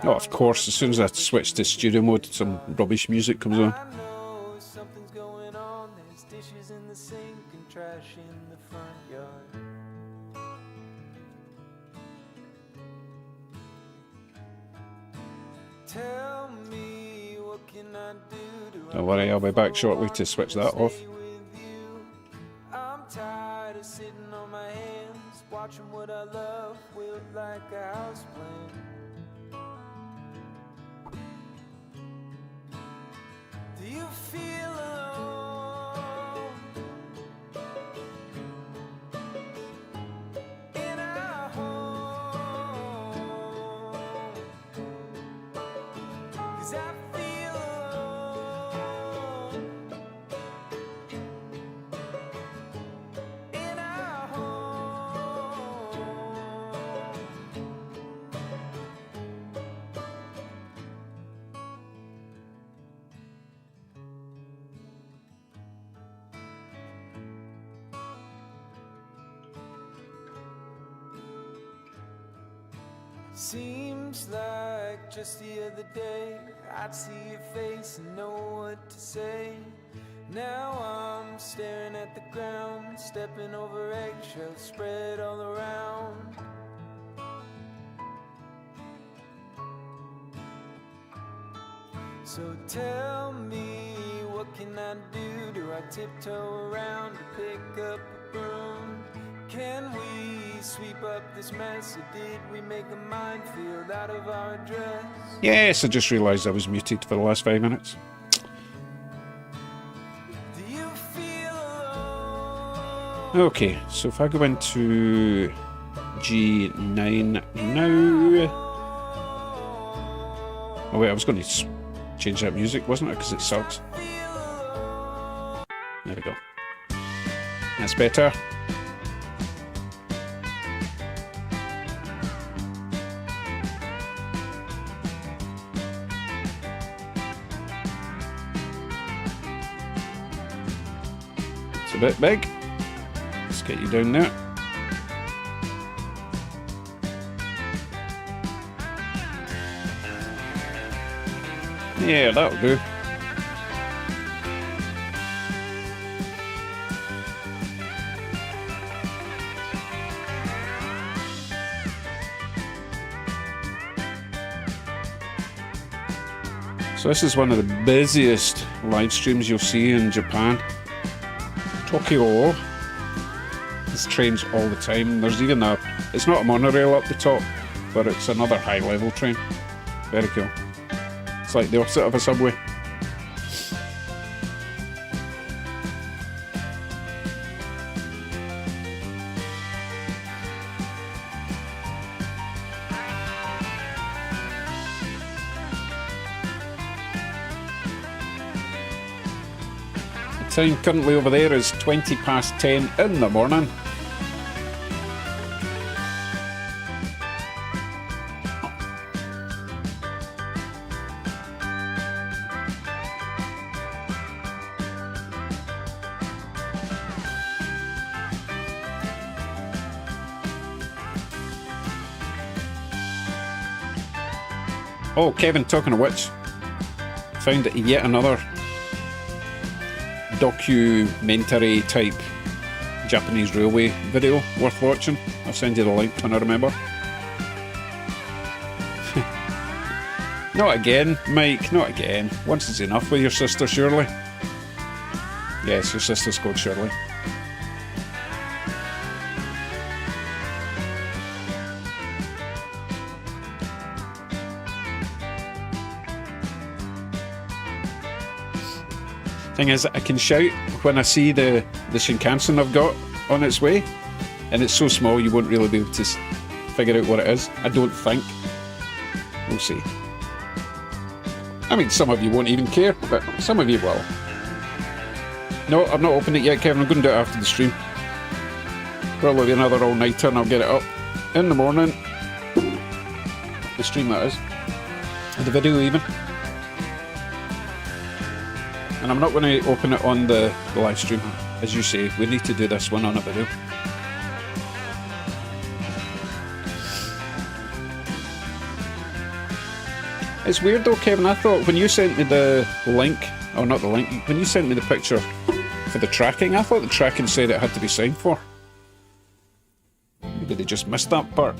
Oh, of course, as soon as I switch to studio mode, some rubbish music comes on. Something's going on. There's dishes in the sink and trash in the front yard. Tell me, what can I do to... Don't worry, I'll be back shortly to switch that off. I'm tired of sitting on my hands, watching what I love wilt like a houseplant. Do you feel alone in our home? 'Cause I feel alone in our home. Seems like just the other day I'd see your face and know what to say. Now I'm staring at the ground, stepping over eggshells spread all around. So tell me, what can I do? Do I tiptoe around to pick up a broom? Can we sweep up this mess, or did we make a minefield out of our address? Yes, I just realised I was muted for the last 5 minutes. Do you feel alone? Okay, so if I go into G9 now... Oh wait, I was going to change that music, wasn't I? Because it sucks. There we go. That's better. It's a bit big. Let's get you down there. Yeah, that'll do. So this is one of the busiest live streams you'll see in Japan. Tokyo. There's trains all the time. There's even a... It's not a monorail up the top, but it's another high level train. Very cool. It's like the opposite of a subway. The time currently over there is 20 past 10 in the morning. Oh, Kevin, talking of which, found yet another documentary type Japanese railway video worth watching. I'll send you the link when I remember. Not again, Mike, not again. Once is enough with your sister, surely. Yes, your sister's called Shirley. Thing is, I can shout when I see the Shinkansen I've got on its way, and it's so small you won't really be able to figure out what it is. I don't think. We'll see. I mean, some of you won't even care, but some of you will. No, I've not opened it yet, Kevin. I'm going to do it after the stream. Probably another all-nighter and I'll get it up in the morning. The stream, that is. The video, even. And I'm not going to open it on the live stream. As you say, we need to do this one on a video. It's weird though, Kevin. I thought when you sent me the link, or not the link, when you sent me the picture for the tracking, I thought the tracking said it had to be signed for. Maybe they just missed that part.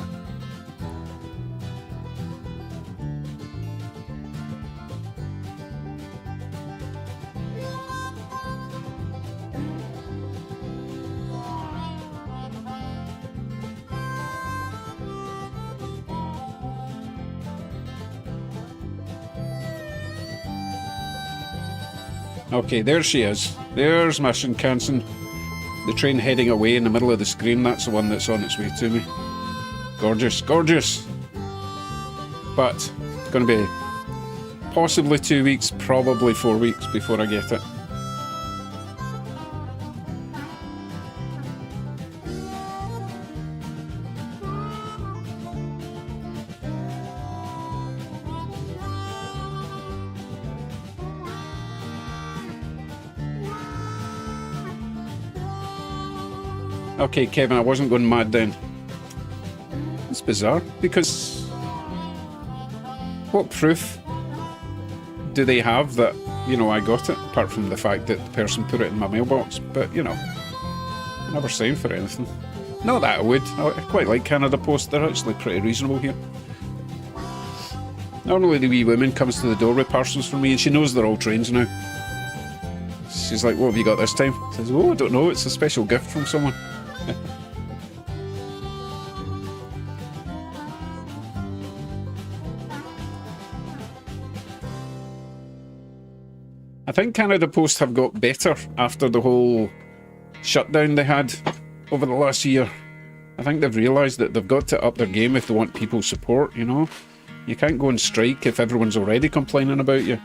Okay, there she is. There's my Shinkansen. The train heading away in the middle of the screen. That's the one that's on its way to me. Gorgeous, gorgeous. But it's going to be possibly 2 weeks, probably 4 weeks before I get it. Okay, Kevin, I wasn't going mad then. It's bizarre, because What proof do they have that, you know, I got it, apart from the fact that the person put it in my mailbox? But, you know, I never signed for anything. Not that I would. I quite like Canada Post. They're actually pretty reasonable here. Normally the wee woman comes to the door with parcels for me, and she knows they're all trains now. She's like, what have you got this time? I says, oh, I don't know, it's a special gift from someone. I think Canada Post have got better after the whole shutdown they had over the last year. I think they've realised that they've got to up their game if they want people's support, you know? You can't go on strike if everyone's already complaining about you.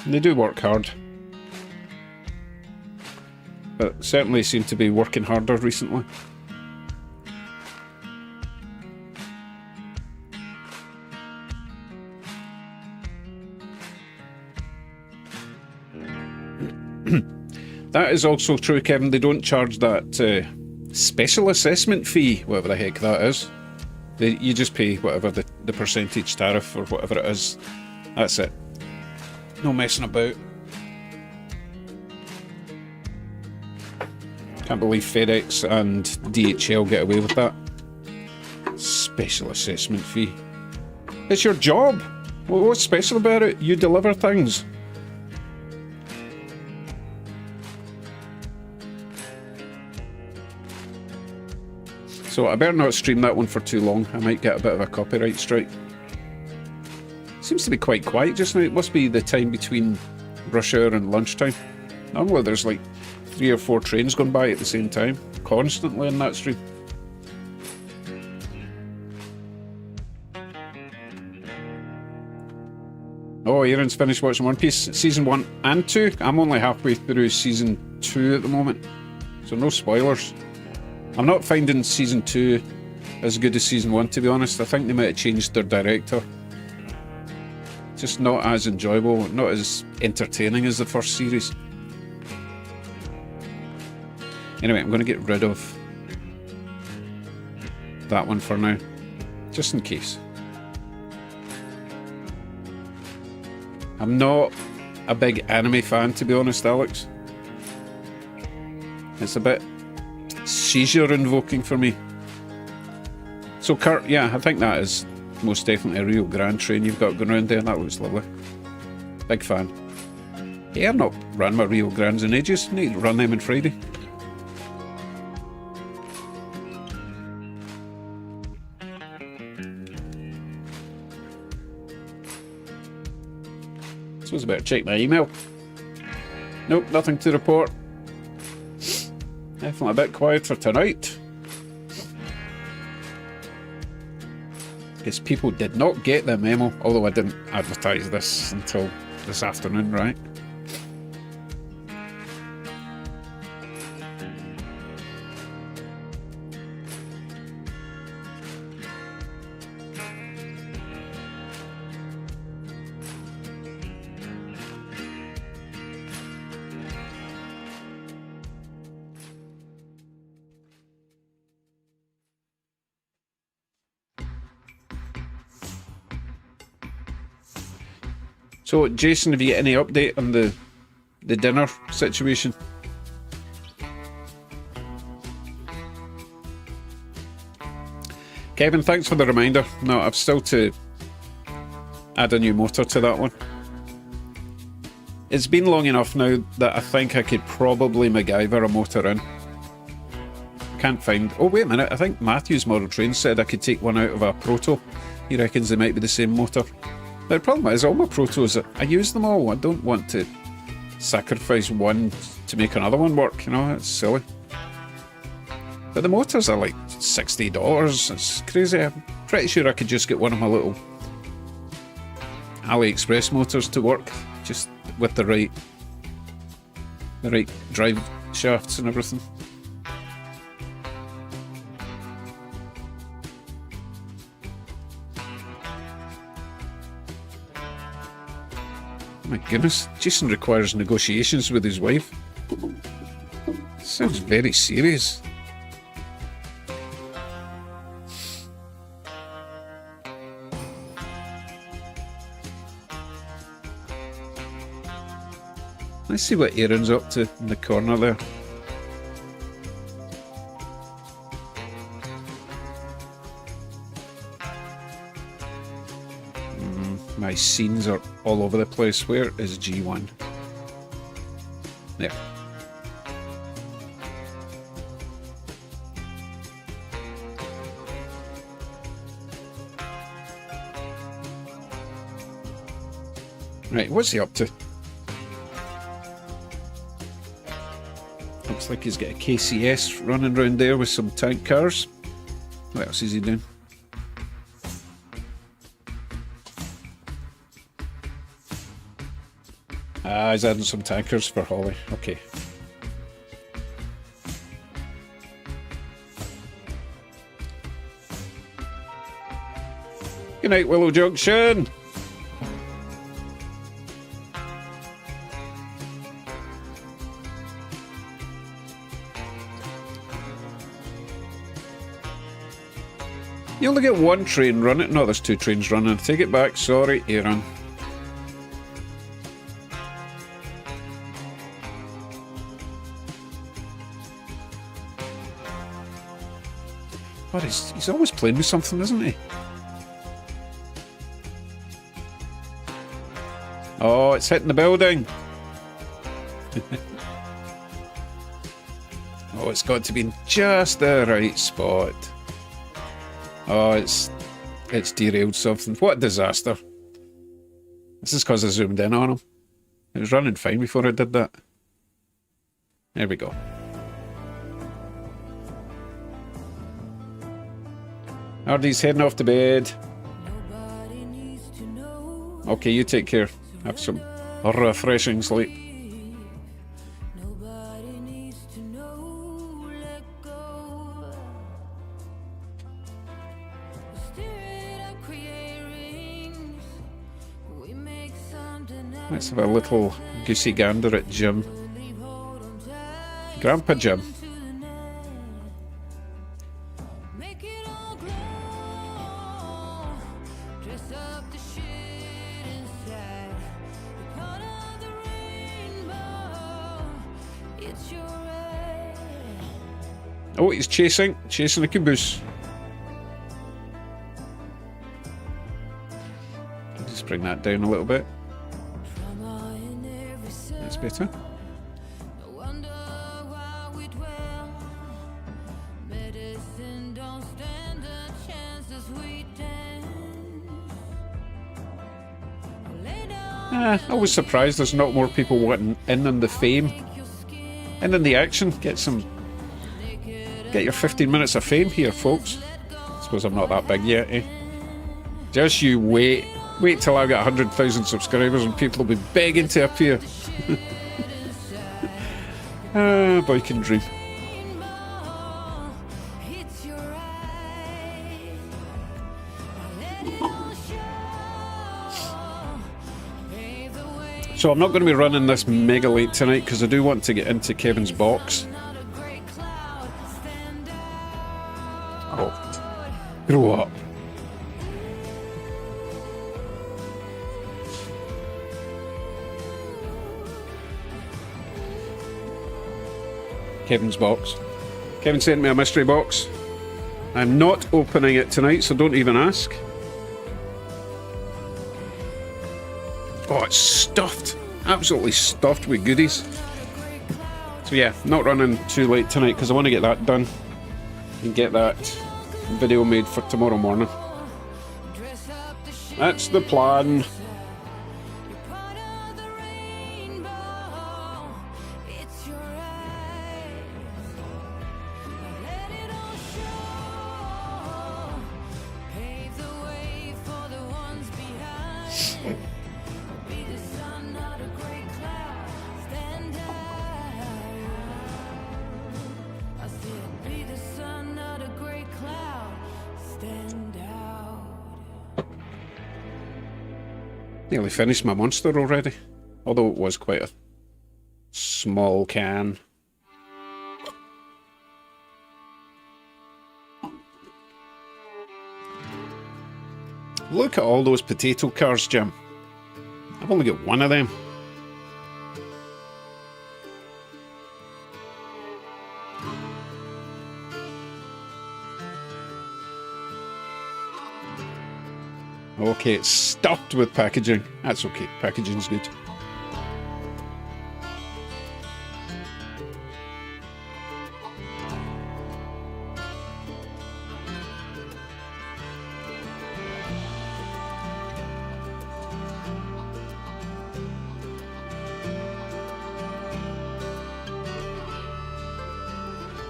And they do work hard. But certainly seem to be working harder recently. That is also true, Kevin. They don't charge that special assessment fee, whatever the heck that is. You just pay whatever the percentage tariff or whatever it is. That's it. No messing about. Can't believe FedEx and DHL get away with that. Special assessment fee. It's your job. Well, what's special about it? You deliver things. So I better not stream that one for too long. I might get a bit of a copyright strike. Seems to be quite quiet just now. It must be the time between rush hour and lunchtime. Normally there's like 3 or 4 trains going by at the same time, constantly in that stream. Oh, Aaron's finished watching One Piece season 1 and 2. I'm only halfway through season 2 at the moment, so no spoilers. I'm not finding season 2 as good as season 1, to be honest. I think they might have changed their director. Just not as enjoyable, not as entertaining as the first series. Anyway, I'm going to get rid of that one for now, just in case. I'm not a big anime fan, to be honest, Alex. It's a bit seizure invoking for me. So Kurt, yeah, I think that is most definitely a Rio Grande train you've got going around there. That looks lovely. Big fan. Yeah, I've not run my Rio Grandes in ages. Need to run them on Friday. Suppose I better check my email. Nope, nothing to report. Definitely a bit quieter tonight. Guess people did not get the memo, although I didn't advertise this until this afternoon, right? So, Jason, have you got any update on the dinner situation? Kevin, thanks for the reminder. No, I've still to add a new motor to that one. It's been long enough now that I think I could probably MacGyver a motor in. Can't find... Oh, wait a minute. I think Matthew's Model Train said I could take one out of a Proto. He reckons they might be the same motor. The problem is, all my Protos, I use them all. I don't want to sacrifice one to make another one work, you know, it's silly. But the motors are like $60. It's crazy. I'm pretty sure I could just get one of my little AliExpress motors to work, just with the right drive shafts and everything. My goodness, Jason requires negotiations with his wife. Sounds very serious. Let's see what Aaron's up to in the corner there. My scenes are all over the place. Where is G1? There. Right, what's he up to? Looks like he's got a KCS running around there with some tank cars. What else is he doing? Ah, he's adding some tankers for Holly. Okay. Good night, Willow Junction. You only get one train running. No, there's two trains running. Take it back. Sorry, Aaron. But he's always playing with something, isn't he? Oh, it's hitting the building. Oh, it's got to be in just the right spot. Oh, it's derailed something. What a disaster. This is because I zoomed in on him. It was running fine before I did that. There we go. Hardy's heading off to bed. Okay, you take care. Have some refreshing sleep. Let's have a little goosey gander at Jim. Grandpa Jim. Oh, he's chasing a caboose. Just bring that down a little bit. That's better. I was surprised there's not more people wanting in on the fame. In on the action. Get your 15 minutes of fame here, folks. I suppose I'm not that big yet, eh? Just you wait. Wait till I've got 100,000 subscribers and people will be begging to appear. Ah, boy can dream. So I'm not going to be running this mega late tonight because I do want to get into Kevin's box. Oh, grow up. Kevin's box. Kevin sent me a mystery box. I'm not opening it tonight, so don't even ask. Oh, it's stuffed. Absolutely stuffed with goodies. So yeah, not running too late tonight because I want to get that done and get that video made for tomorrow morning. That's the plan. Nearly finished my monster already, although it was quite a small can. Look at all those potato cars, Jim. I've only got one of them. Okay, it's stuffed with packaging. That's okay. Packaging's good.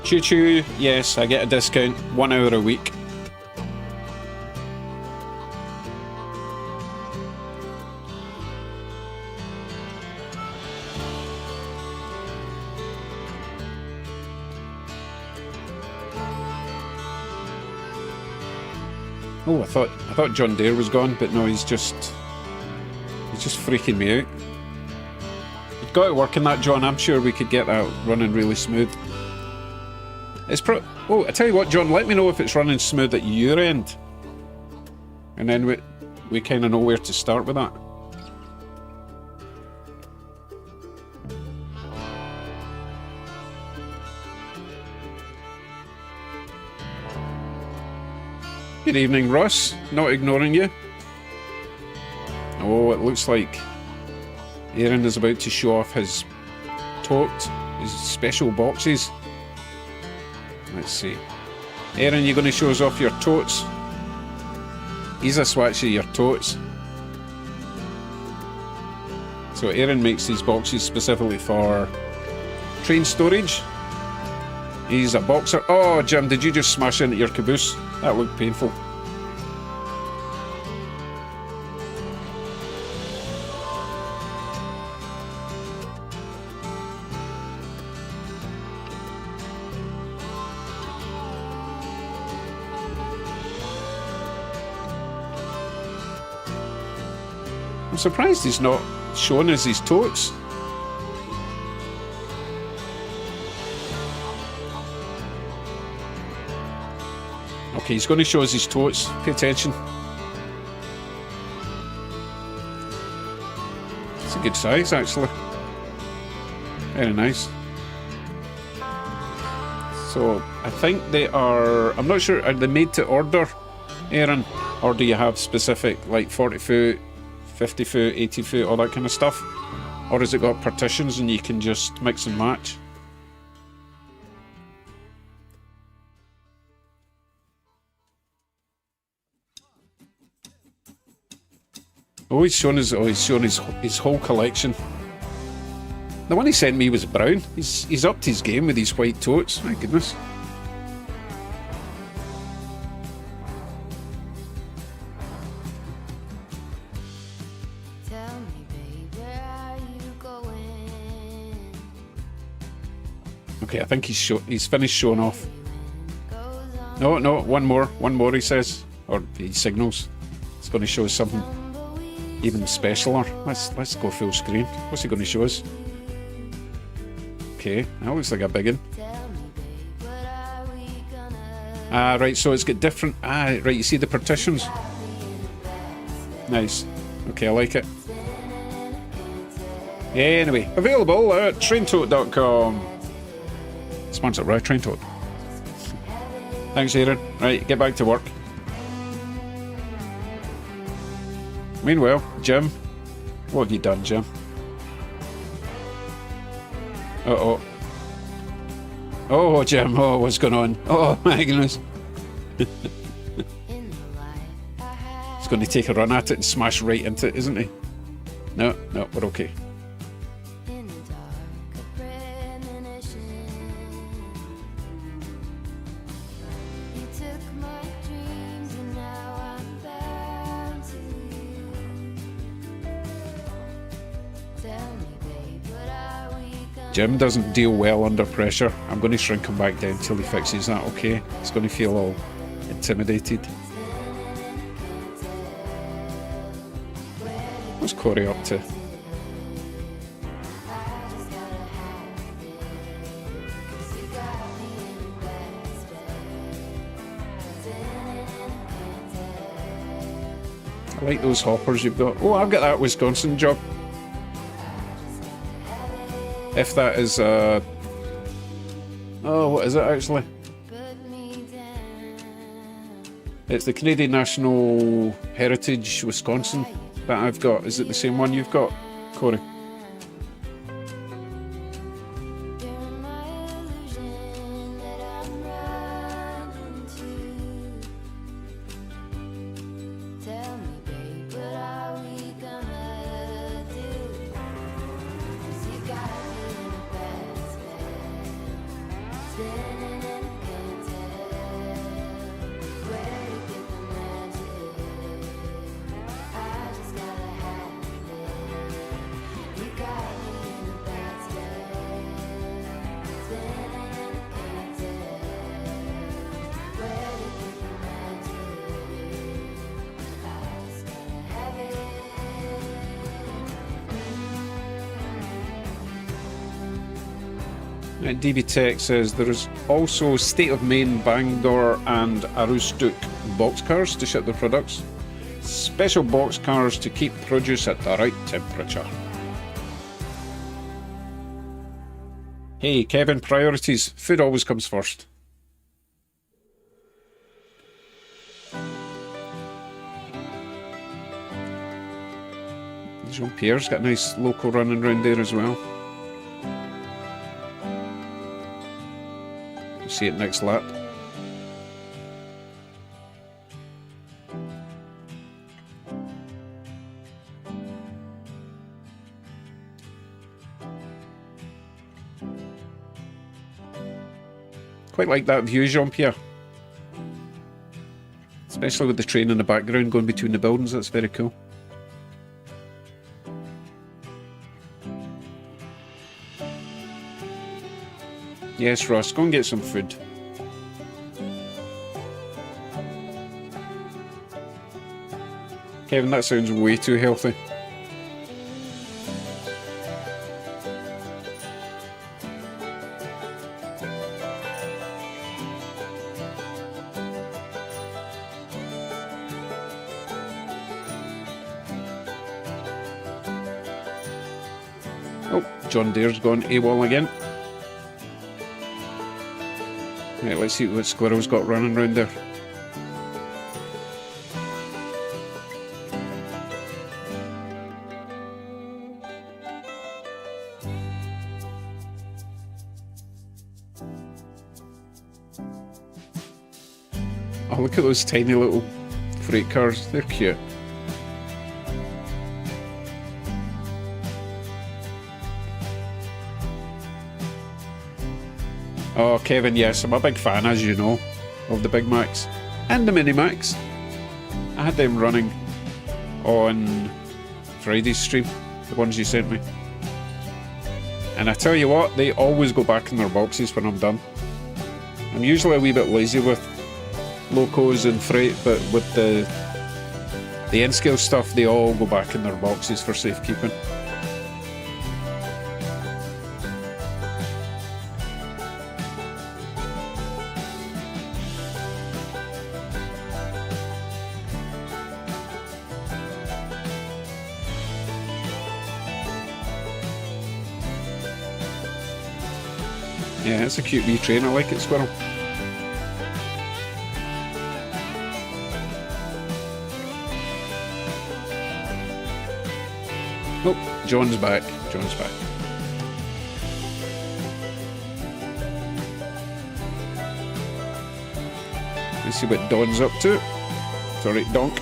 Choo choo. Yes, I get a discount. 1 hour a week. Oh, I thought John Deere was gone, but no, he's just freaking me out. You've got it working that, John. I'm sure we could get that running really smooth. It's oh, I tell you what, John, let me know if it's running smooth at your end. And then we kind of know where to start with that. Good evening, Ross. Not ignoring you. Oh, it looks like Aaron is about to show off his tote, his special boxes. Let's see. Aaron, you're going to show us off your totes? Here's a swatch of your totes. So Aaron makes these boxes specifically for train storage. He's a boxer. Oh, Jim, did you just smash into your caboose? That looked painful. I'm surprised he's not showing us his totes. Okay, he's going to show us his totes. Pay attention. It's a good size, actually. Very nice. So, I think they are... I'm not sure, are they made to order, Aaron? Or do you have specific, like 40 foot, 50 foot, 80 foot, all that kind of stuff? Or has it got partitions and you can just mix and match? Oh, he's shown his whole collection. The one he sent me was brown. He's upped his game with these white totes. My goodness. Tell me, babe, where are you going? Okay, I think he's finished showing off. No, one more. He says, or he signals. He's going to show us something even specialer. Let's go full screen. What's he going to show us? Okay, that looks like a big one. Right, so it's got different... right, you see the partitions? Nice. Okay, I like it. Anyway, available at traintote.com. Sponsored by Traintote. Thanks, Aaron. Right, get back to work. Meanwhile, Jim, what have you done, Jim? Uh-oh. Oh, Jim, oh, what's going on? Oh, my goodness. He's going to take a run at it and smash right into it, isn't he? No, we're okay. Jim doesn't deal well under pressure. I'm going to shrink him back down till he fixes that, okay? He's going to feel all intimidated. What's Corey up to? I like those hoppers you've got. Oh, I've got that Wisconsin job. If that is, oh, what is it actually? It's the Canadian National Heritage Wisconsin that I've got. Is it the same one you've got, Corey? You're my illusion that I'm running to. Tell me, babe, what are we gonna do? 'Cause you got me in a bad spell, spinning and I can't tell where to get the magic. I just gotta have it. You got me in a bad spell, spinning and I can't tell where to get the magic. I just gotta have it. DB Tech says there is also State of Maine, Bangor and Aroostook boxcars to ship their products. Special boxcars to keep produce at the right temperature. Hey Kevin, priorities. Food always comes first. Jean-Pierre's got a nice local running around there as well. See it next lap. Quite like that view, Jean-Pierre. Especially with the train in the background going between the buildings, that's very cool. Yes, Ross, go and get some food. Kevin, that sounds way too healthy. Oh, John Deere's gone AWOL again. Right, let's see what Squirrel's got running around there. Oh, look at those tiny little freight cars. They're cute. Oh, Kevin, yes, I'm a big fan, as you know, of the Big Macs and the Mini Macs. I had them running on Friday's stream, the ones you sent me. And I tell you what, they always go back in their boxes when I'm done. I'm usually a wee bit lazy with locos and freight, but with the N-scale stuff, they all go back in their boxes for safekeeping. Yeah, it's a cute wee train. I like it, Squirrel. Oh, John's back. John's back. Let's see what Don's up to. Sorry, Donk.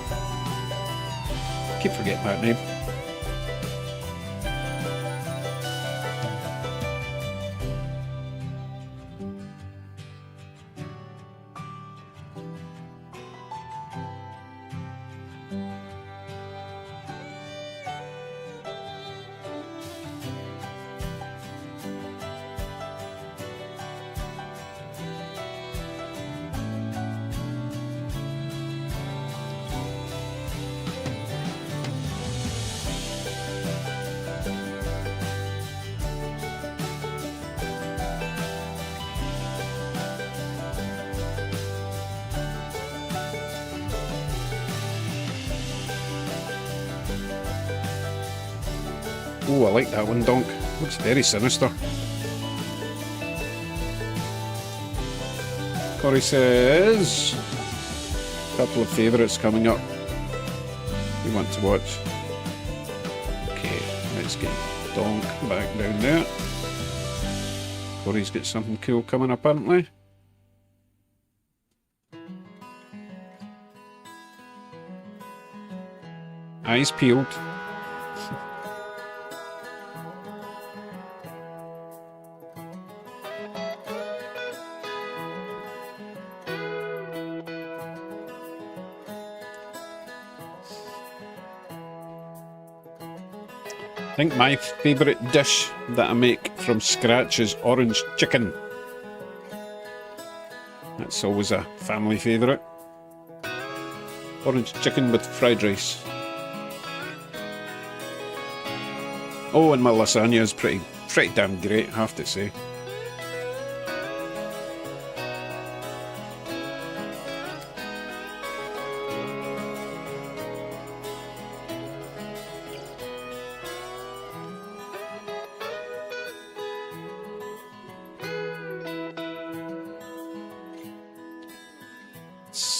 Keep forgetting that name. Oh, I like that one, Donk. Looks very sinister. Corey says... Couple of favourites coming up you want to watch. Okay, let's get Donk back down there. Corey's got something cool coming up, apparently. Eyes peeled. I think my favourite dish that I make from scratch is orange chicken. That's always a family favourite. Orange chicken with fried rice. Oh, and my lasagna is pretty damn great, I have to say.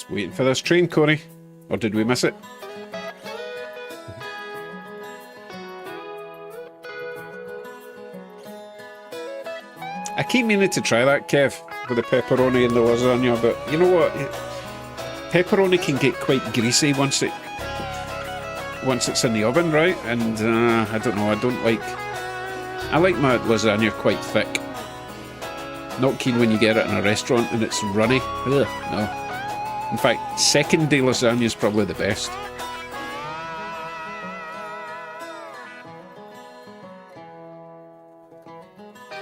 Waiting for this train, Corey. Or did we miss it? I keep meaning to try that, Kev, with the pepperoni and the lasagna, but you know what? Pepperoni can get quite greasy once it's in the oven, right? And I don't know, I like my lasagna quite thick. Not keen when you get it in a restaurant and it's runny. Ugh, no. In fact, second day lasagna is probably the best.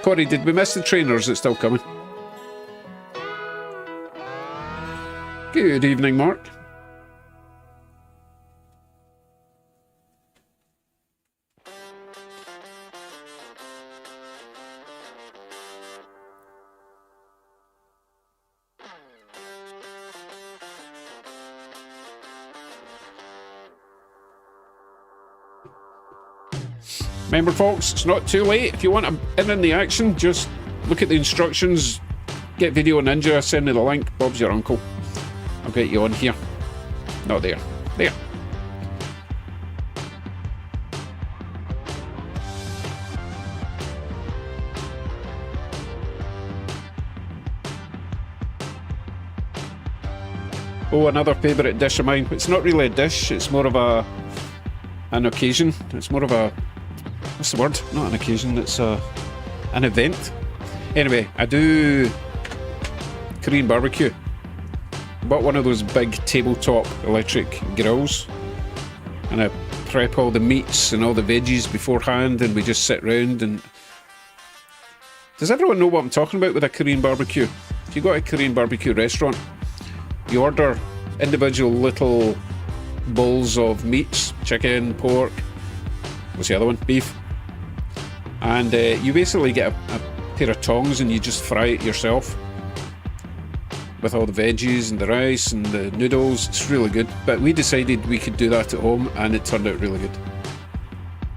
Corey, did we miss the train or is it still coming? Good evening, Mark. Remember, folks, it's not too late. If you want in the action, just look at the instructions, get Video Ninja, send me the link. Bob's your uncle. I'll get you on here. Not there. There. Oh, another favourite dish of mine. It's not really a dish, it's more of an occasion. It's more of a... what's the word? Not an occasion, it's an event. Anyway, I do Korean barbecue. Bought one of those big tabletop electric grills, and I prep all the meats and all the veggies beforehand, and we just sit round and... Does everyone know what I'm talking about with a Korean barbecue? If you go to a Korean barbecue restaurant, you order individual little bowls of meats, chicken, pork, what's the other one? Beef. And you basically get a pair of tongs and you just fry it yourself with all the veggies and the rice and the noodles. It's really good. But we decided we could do that at home and it turned out really good.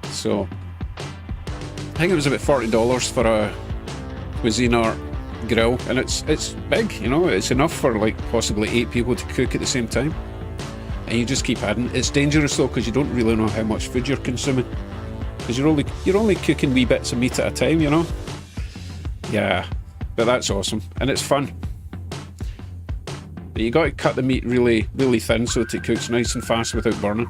So I think it was about $40 for a Cuisinart grill, and it's big, you know, it's enough for like possibly 8 people to cook at the same time. And you just keep adding. It's dangerous though, because you don't really know how much food you're consuming, because you're only cooking wee bits of meat at a time, you know. Yeah, but that's awesome and it's fun. But you got to cut the meat really, really thin so that it cooks nice and fast without burning.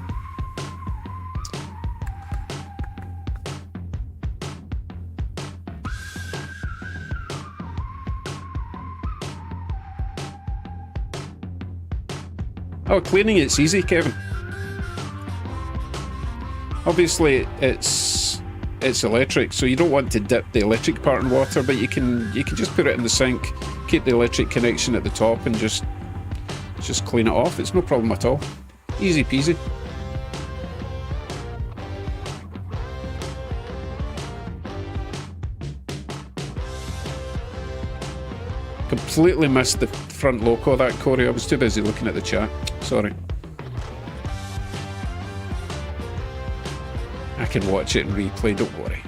Oh, cleaning it's easy, Kevin. Obviously it's electric, so you don't want to dip the electric part in water, but you can just put it in the sink, keep the electric connection at the top, and just clean it off. It's no problem at all. Easy peasy. Completely missed the front loco of that, Corey. I was too busy looking at the chat. Sorry. I can watch it and replay, don't worry.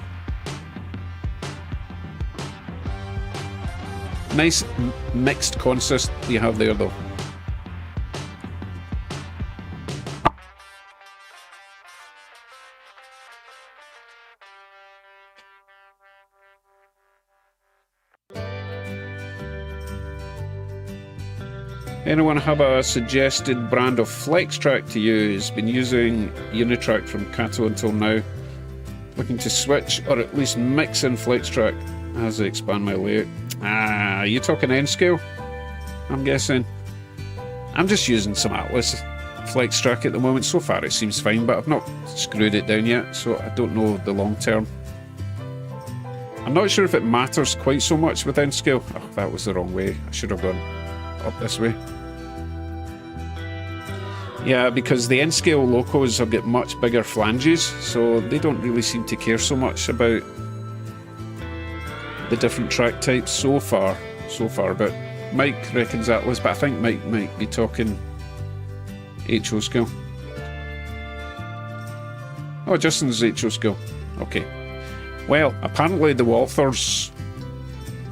Nice mixed consist you have there though. Anyone have a suggested brand of flex track to use? Been using Unitrack from Cato until now. Looking to switch or at least mix in flex track as I expand my layout. Ah, are you talking N scale? I'm guessing. I'm just using some Atlas flex track at the moment. So far it seems fine, but I've not screwed it down yet, so I don't know the long term. I'm not sure if it matters quite so much with N scale. Oh, that was the wrong way. I should have gone up this way. Yeah, because the N-scale locos have got much bigger flanges, so they don't really seem to care so much about the different track types so far. But Mike reckons Atlas, but I think Mike might be talking HO scale. Oh, Justin's HO scale. Okay. Well, apparently the Walther's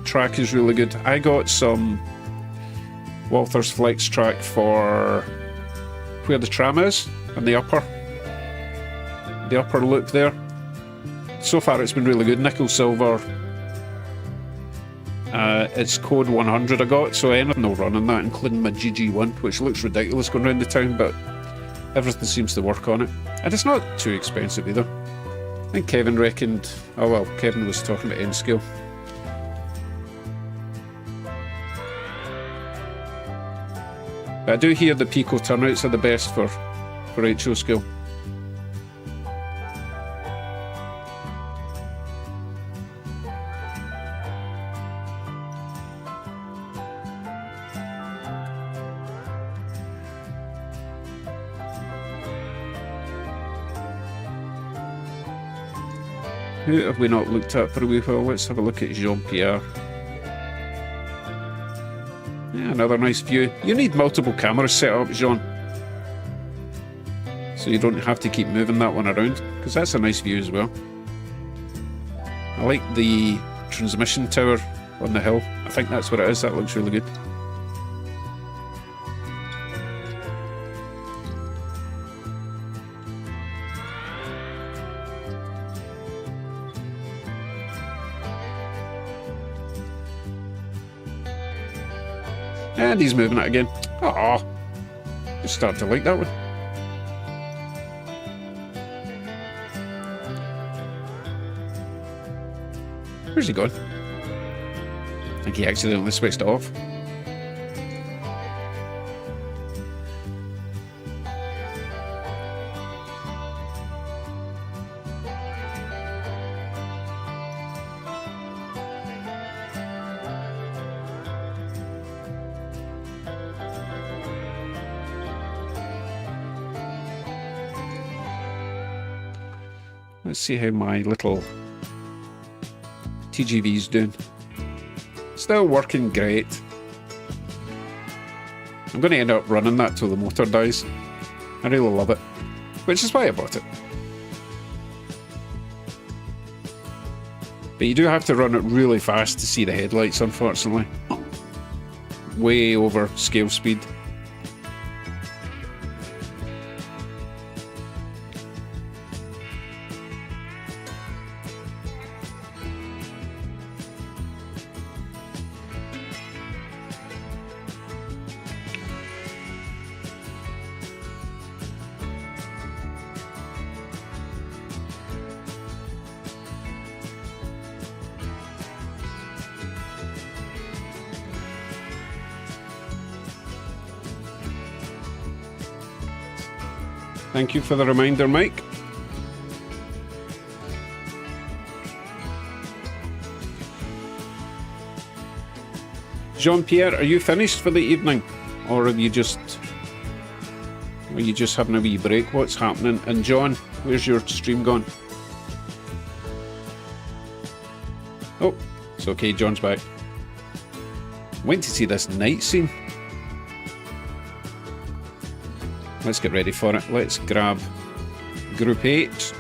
track is really good. I got some Walther's flex track for where the tram is and the upper loop there. So far it's been really good. Nickel silver. It's code 100 I got, so anything will run on that, including my GG1, which looks ridiculous going around the town, but everything seems to work on it. And it's not too expensive either. I think Kevin reckoned... Oh well, Kevin was talking about N-scale. But I do hear the Pico turnouts are the best for HO scale. Who have we not looked at for a wee while? Let's have a look at Jean-Pierre. Yeah, another nice view. You need multiple cameras set up, Jean, so you don't have to keep moving that one around, because that's a nice view as well. I like the transmission tower on the hill. I think that's what it is. That looks really good. And he's moving it again. Oh, just starting to like that one. Where's he gone? I think he accidentally switched it off. Let's see how my little TGV's doing. Still working great. I'm going to end up running that till the motor dies. I really love it, which is why I bought it. But you do have to run it really fast to see the headlights, unfortunately. Way over scale speed. Thank you for the reminder, Mike. Jean-Pierre, are you finished for the evening? Or are you just having a wee break? What's happening? And John, where's your stream gone? Oh, it's okay, John's back. Wait to see this night scene. Let's get ready for it. Let's grab Group 8.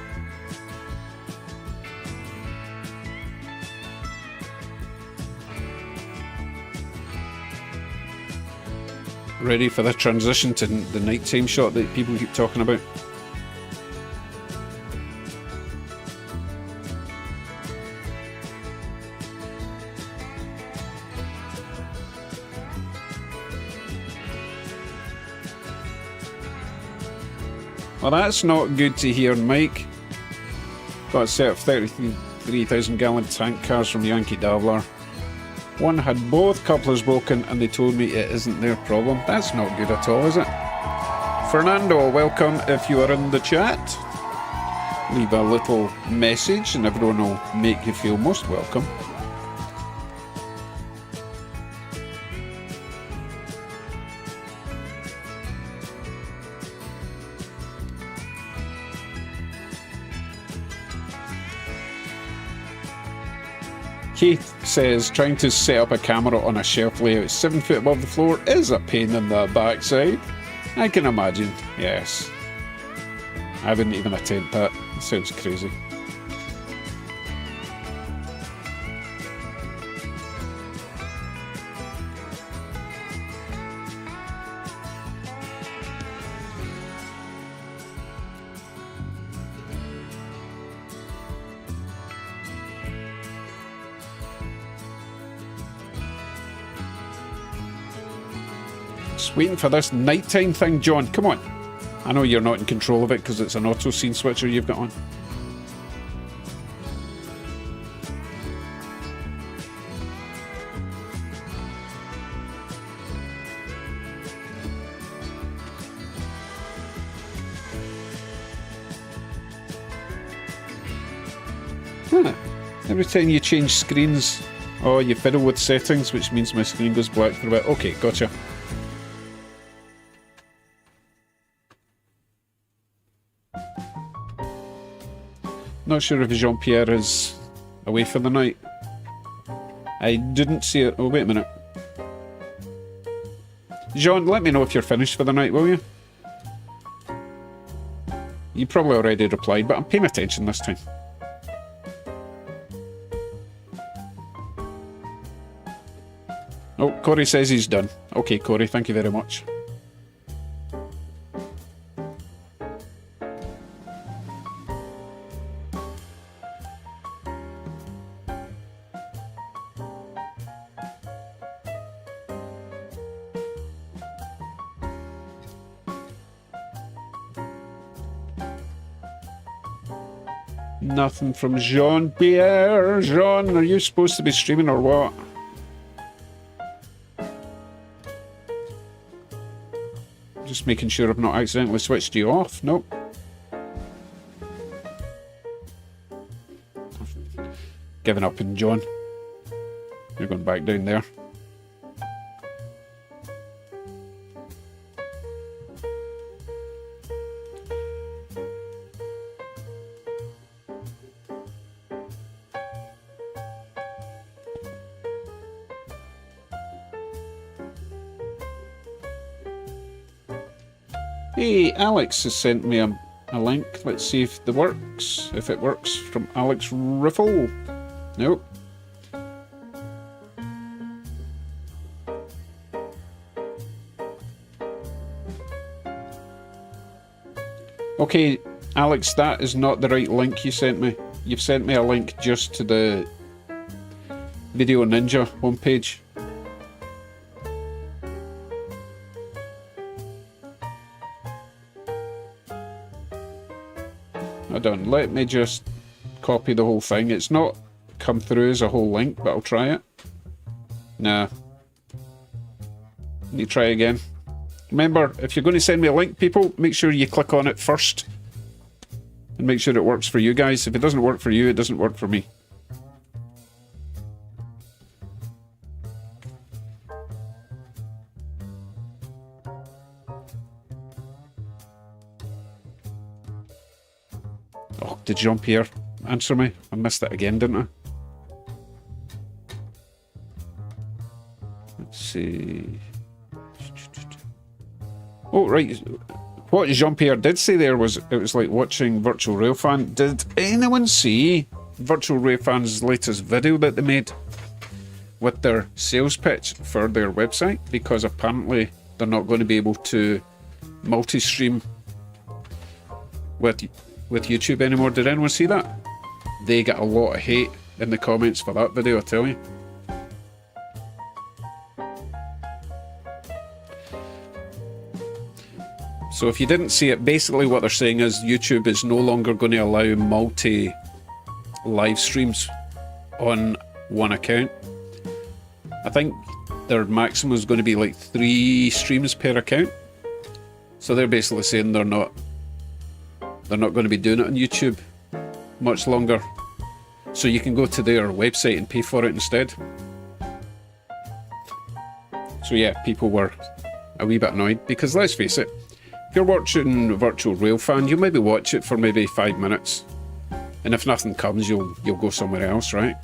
Ready for the transition to the nighttime shot that people keep talking about. Well, that's not good to hear, Mike. Got a set of 33,000 gallon tank cars from Yankee Dabbler. One had both couplers broken and they told me it isn't their problem. That's not good at all, is it? Fernando, welcome if you are in the chat. Leave a little message and everyone will make you feel most welcome. Keith says trying to set up a camera on a shelf layout 7 foot above the floor is a pain in the backside. I can imagine, yes. I wouldn't even attempt that. It sounds crazy. Just waiting for this nighttime thing, John. Come on. I know you're not in control of it because it's an auto scene switcher you've got on. Huh. Every time you change screens, oh, you fiddle with settings, which means my screen goes black for a bit. Okay, gotcha. Not sure if Jean-Pierre is away for the night. I didn't see it. Oh, wait a minute. Jean, let me know if you're finished for the night, will you? You probably already replied, but I'm paying attention this time. Oh, Corey says he's done. Okay, Corey, thank you very much. Nothing from Jean-Pierre. Jean, are you supposed to be streaming or what? Just making sure I've not accidentally switched you off. Nope. Giving up on John. You're going back down there. Hey, Alex has sent me a link. Let's see if it works. If it works from Alex Riffle. Nope. Okay, Alex, that is not the right link you sent me. You've sent me a link just to the Video Ninja homepage. Hold on, let me just copy the whole thing. It's not come through as a whole link, but I'll try it. Nah. Let me try again. Remember, if you're going to send me a link, people, make sure you click on it first. And make sure it works for you guys. If it doesn't work for you, it doesn't work for me. Oh, did Jean-Pierre answer me? I missed it again, didn't I? Let's see. Oh, right. What Jean-Pierre did say there was it was like watching Virtual Railfan. Did anyone see Virtual Railfan's latest video that they made with their sales pitch for their website? Because apparently they're not going to be able to multi-stream with YouTube anymore. Did anyone see that? They get a lot of hate in the comments for that video, I tell you. So if you didn't see it, basically what they're saying is YouTube is no longer going to allow multi live streams on one account. I think their maximum is going to be like 3 streams per account. So they're basically saying they're not going to be doing it on YouTube much longer. So you can go to their website and pay for it instead. So yeah, people were a wee bit annoyed because let's face it, if you're watching Virtual Railfan, you'll maybe watch it for maybe 5 minutes, and if nothing comes, you'll go somewhere else, right?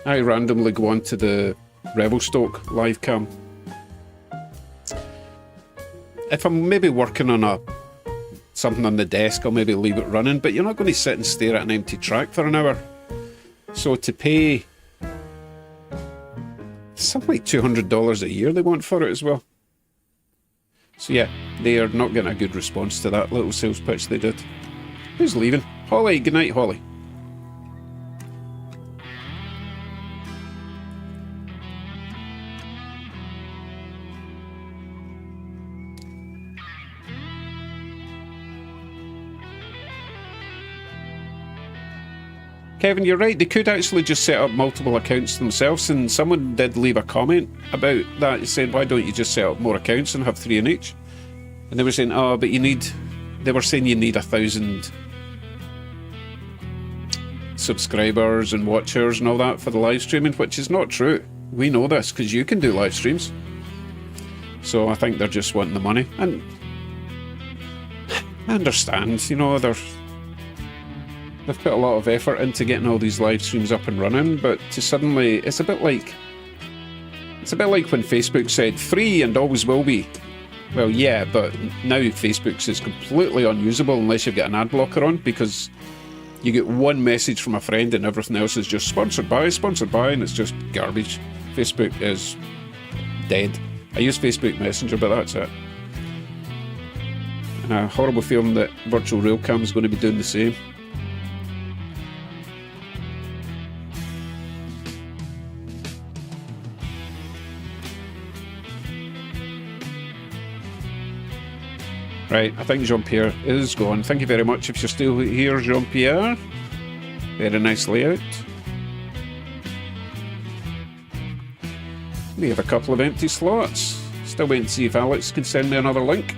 I randomly go onto the Revelstoke live cam. If I'm maybe working on something on the desk, I'll maybe leave it running, but you're not going to sit and stare at an empty track for an hour. So to pay something like $200 a year they want for it as well. So yeah, they are not getting a good response to that little sales pitch they did. Who's leaving? Holly, good night, Holly. Kevin, you're right, they could actually just set up multiple accounts themselves, and someone did leave a comment about that. He said, why don't you just set up more accounts and have 3 in each? And they were saying, oh, but they were saying you need 1,000 subscribers and watchers and all that for the live streaming, which is not true. We know this because you can do live streams. So I think they're just wanting the money. And I understand, you know, they've put a lot of effort into getting all these live streams up and running, but to suddenly, it's a bit like when Facebook said free and always will be. Well, yeah, but now Facebook's is completely unusable unless you've got an ad blocker on, because you get one message from a friend and everything else is just sponsored by, and it's just garbage. Facebook is dead. I use Facebook Messenger, but that's it. And a horrible feeling that Virtual Railcam is going to be doing the same. Right, I think Jean-Pierre is gone. Thank you very much if you're still here, Jean-Pierre. Very nice layout. We have a couple of empty slots. Still waiting to see if Alex can send me another link.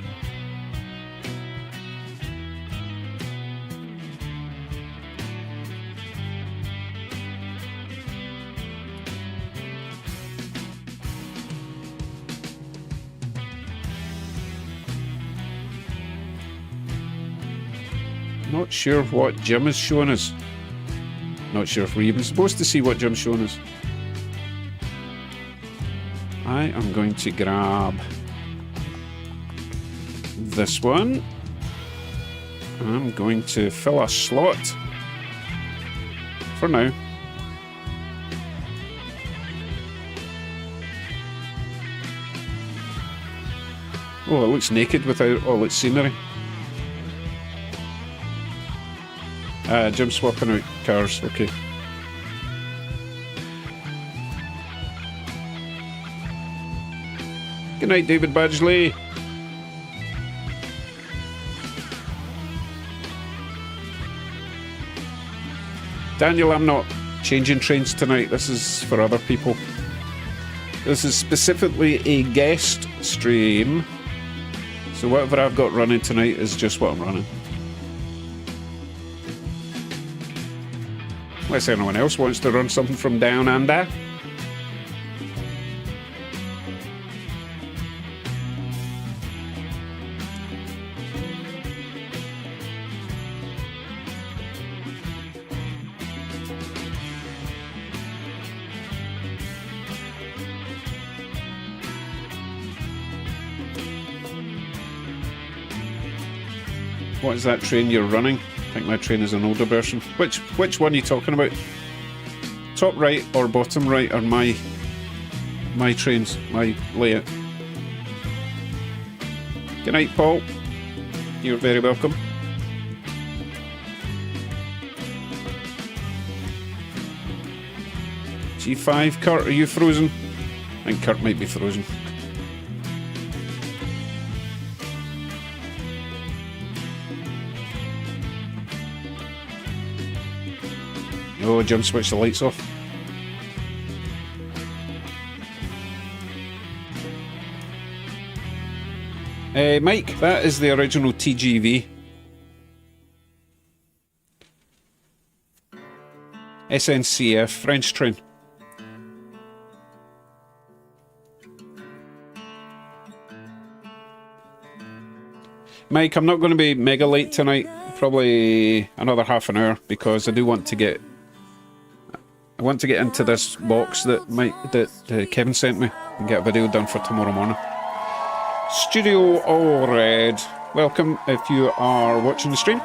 Not sure what Jim is showing us. Not sure if we're even supposed to see what Jim's showing us. I am going to grab this one. I'm going to fill a slot for now. Oh, it looks naked without all its scenery. Jim's swapping out cars, okay. Good night, David Badgley. Daniel, I'm not changing trains tonight. This is for other people. This is specifically a guest stream. So whatever I've got running tonight is just what I'm running. Unless anyone else wants to run something from down under. What is that train you're running? I think my train is an older version. Which one are you talking about? Top right or bottom right are my trains, my layout. Good night, Paul. You're very welcome. G5, Kurt, are you frozen? I think Kurt might be frozen. Oh, Jim switched the lights off. Mike, that is the original TGV. SNCF, French train. Mike, I'm not going to be mega late tonight. Probably another half an hour because I do want to get. I want to get into this box that Kevin sent me and get a video done for tomorrow morning. Studio All Red. Welcome if you are watching the stream.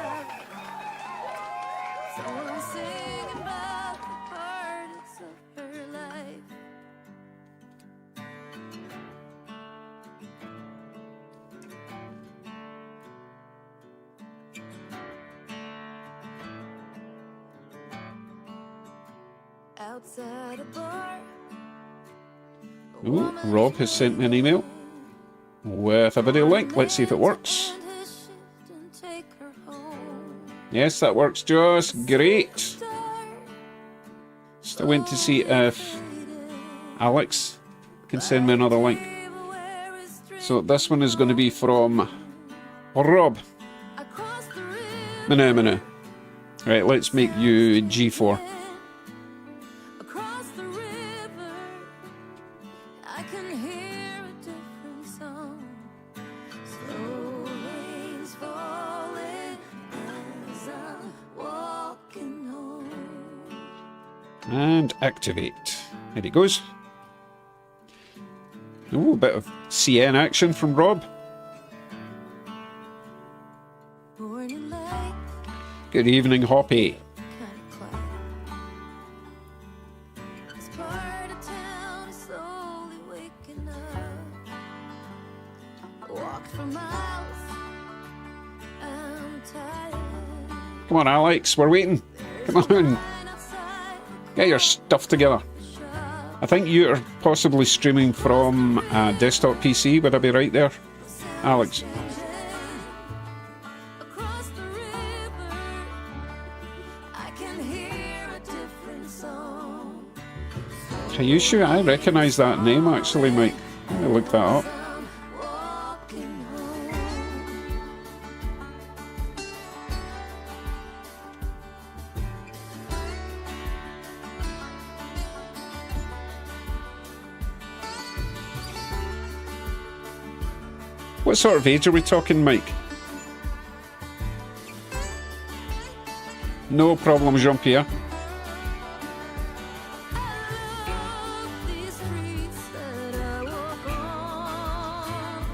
Ooh, Rob has sent me an email with a video link. Let's see if it works. Yes, that works just great. Still waiting to see if Alex can send me another link. So this one is going to be from Rob. Minute. Right, let's make you G4. And activate. There it goes. Ooh, a bit of CN action from Rob. Good evening, Hoppy. Come on, Alex, we're waiting. Come on. Get your stuff together. I think you're possibly streaming from a desktop PC. Would I be right there, Alex? Kayushu, I recognise that name actually, Mike. Let me look that up. What sort of age are we talking, Mike? No problem, Jean-Pierre.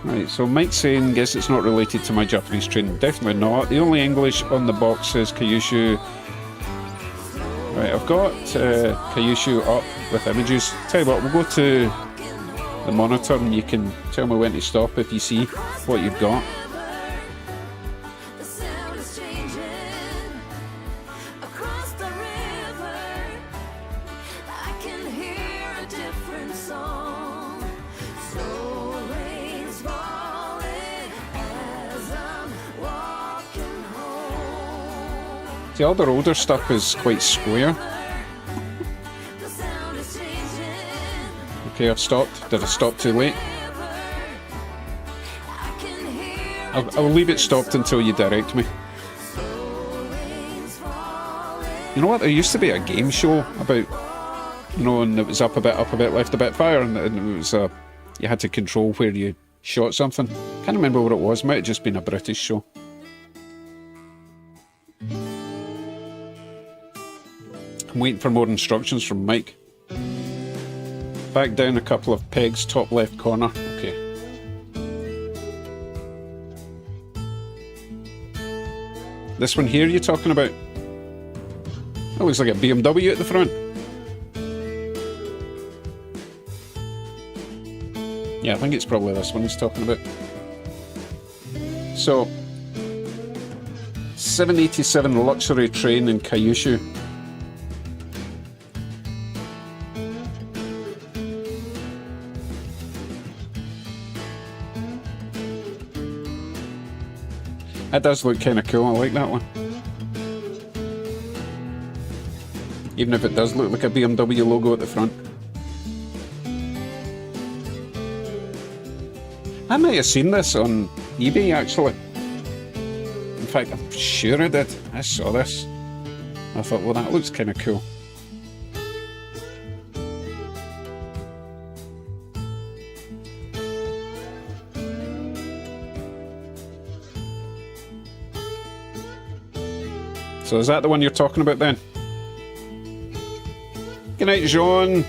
Right, so Mike's saying, guess it's not related to my Japanese training. Definitely not. The only English on the box is Kyushu. Right, I've got Kyushu up with images. Tell you what, we'll go to the monitor and you can tell me when to stop if you see what you've got. See, all their older stuff is quite square. Okay, I've stopped. Did I stop too late? I'll leave it stopped until you direct me. You know what? There used to be a game show about, you know, and it was up a bit, left a bit, fire, and it was you had to control where you shot something. Can't remember what it was. Might have just been a British show. I'm waiting for more instructions from Mike. Back down a couple of pegs, top left corner. Okay. This one here you're talking about? That looks like a BMW at the front. Yeah, I think it's probably this one he's talking about. So, 787 luxury train in Kyushu. That does look kind of cool. I like that one. even if it does look like a BMW logo at the front. I might have seen this on eBay actually. In fact, I'm sure I did. I saw this. I thought, well, that looks kind of cool. So is that the one you're talking about then? Good night, Jean.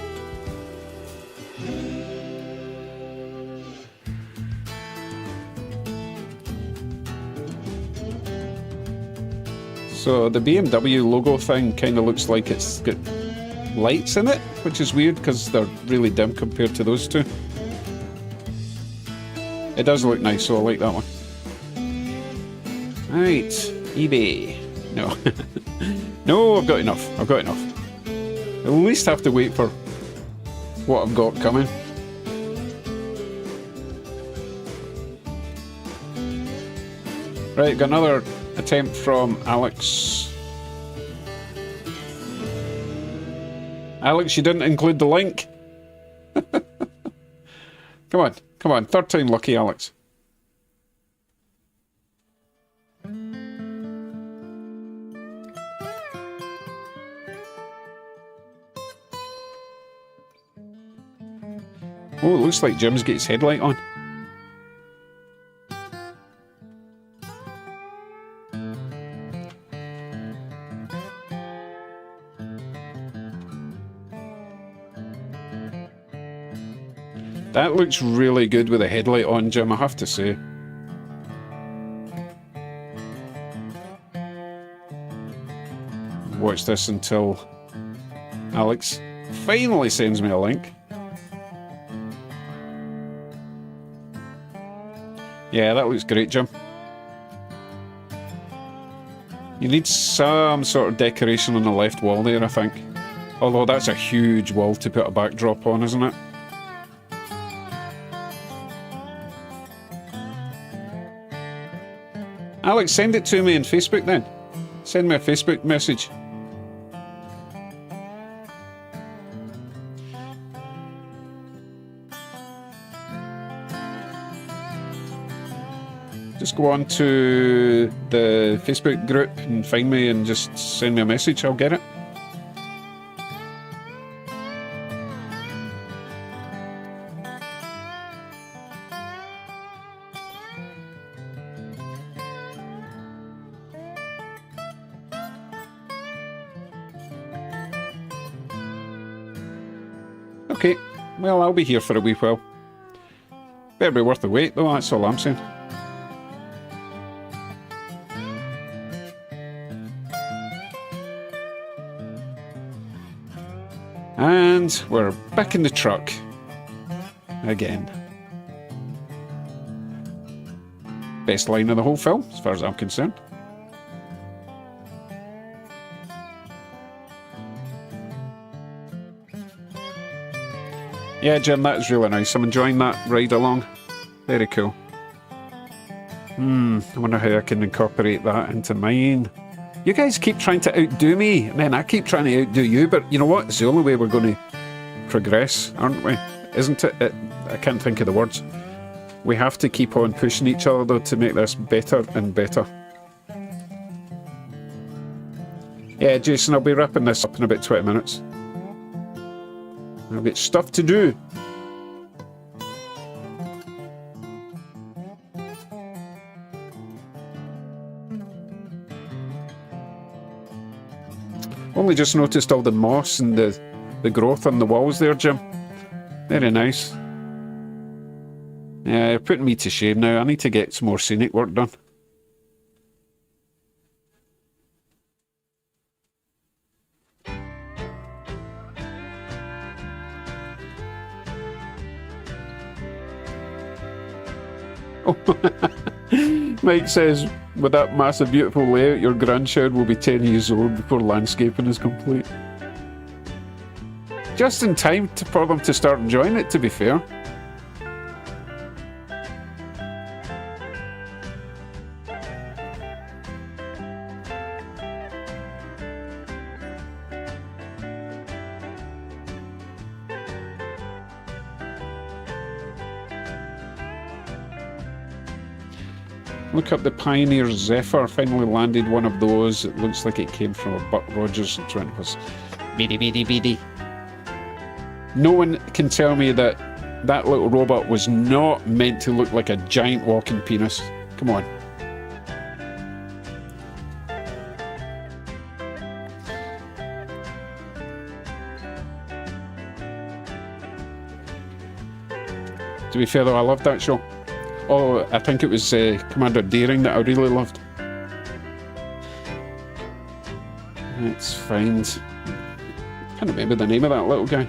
So the BMW logo thing kind of looks like it's got lights in it, which is weird because they're really dim compared to those two. It does look nice, so I like that one. Right, eBay. No. No, I've got enough. I've got enough. I'll at least have to wait for what I've got coming. Right, got another attempt from Alex. Alex, you didn't include the link. Come on, come on. Third time lucky, Alex. Oh, it looks like Jim's got his headlight on. That looks really good with a headlight on, Jim, I have to say. Watch this until Alex finally sends me a link. Yeah, that looks great, Jim. You need some sort of decoration on the left wall there, I think. Although that's a huge wall to put a backdrop on, isn't it? Alex, send it to me on Facebook then. Send me a Facebook message. Just go on to the Facebook group and find me and just send me a message, I'll get it. Okay, well, I'll be here for a wee while. Better be worth the wait though, that's all I'm saying. And we're back in the truck again. Best line of the whole film, as far as I'm concerned. Yeah, Jim, that is really nice. I'm enjoying that ride along. Very cool. I wonder how I can incorporate that into mine. You guys keep trying to outdo me, and then I keep trying to outdo you, but you know what? It's the only way we're going to progress, aren't we? Isn't it? I can't think of the words. We have to keep on pushing each other, though, to make this better and better. Yeah, Jason, I'll be wrapping this up in about 20 minutes. I've got stuff to do. Only just noticed all the moss and the growth on the walls there, Jim. Very nice. Yeah, you're putting me to shame now. I need to get some more scenic work done. Oh, Mike says, with that massive beautiful layout, your grandchild will be 10 years old before landscaping is complete. Just in time for them to start enjoying it, to be fair. Look up the Pioneer Zephyr. Finally landed one of those. It looks like it came from a Buck Rogers and Trent was beady beady beady. No one can tell me that that little robot was not meant to look like a giant walking penis. Come on. To be fair though, I loved that show. Oh, I think it was Commander Deering that I really loved. Let's find... can't remember the name of that little guy.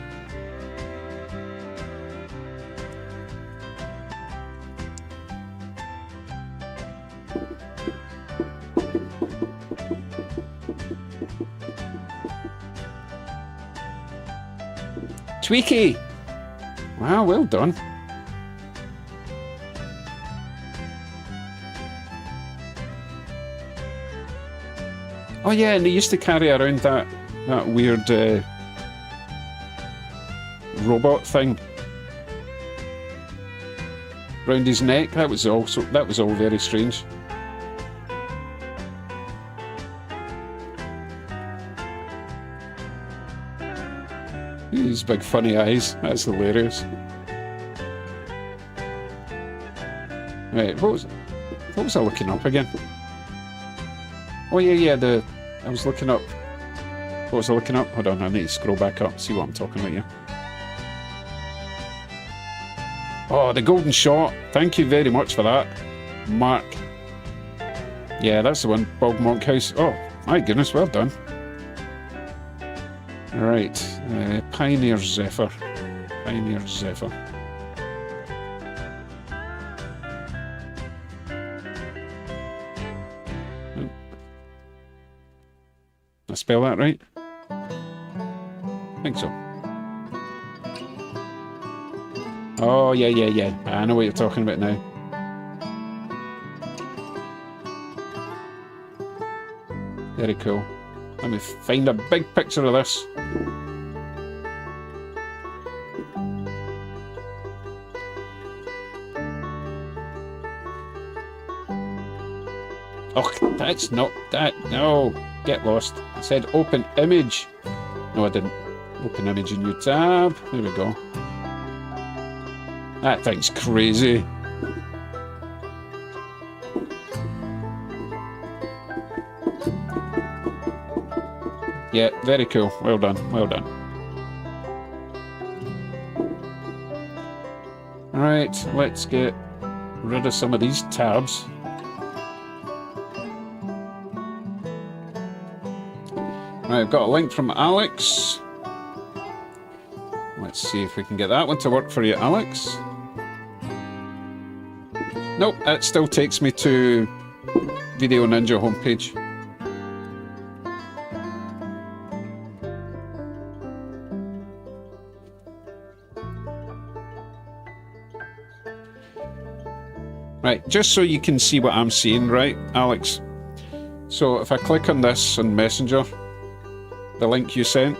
Tweaky! Wow, well done. Oh yeah, and he used to carry around that weird robot thing round his neck. That was all very strange. His big funny eyes. That's hilarious. Right, what was I looking up again? Oh yeah, I was looking up... what was I looking up? Hold on, I need to scroll back up, see what I'm talking about here. Oh, the golden shot. Thank you very much for that, Mark. Yeah, that's the one, Bog Monk House. Oh, my goodness, well done. Alright, Pioneer Zephyr. Pioneer Zephyr. Did I spell that right? I think so. Oh, yeah. I know what you're talking about now. Very cool. Let me find a big picture of this. Oh, that's not that. No, get lost. I said open image. No, I didn't. Open image in new tab. There we go. That thing's crazy. Yeah, very cool. Well done. Well done. Alright, let's get rid of some of these tabs. Right, I've got a link from Alex. Let's see if we can get that one to work for you, Alex. Nope, it still takes me to Video Ninja homepage. Right, just so you can see what I'm seeing, right, Alex? So if I click on this on Messenger, the link you sent,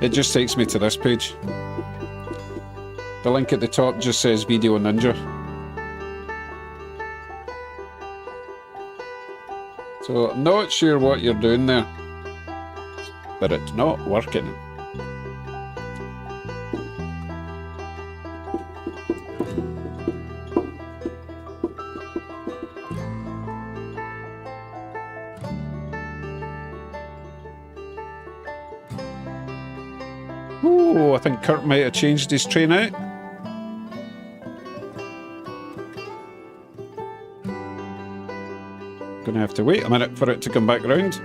it just takes me to this page. The link at the top just says Video Ninja. So I'm not sure what you're doing there, but it's not working. Oh, I think Kurt might have changed his train out. Gonna have to wait a minute for it to come back round.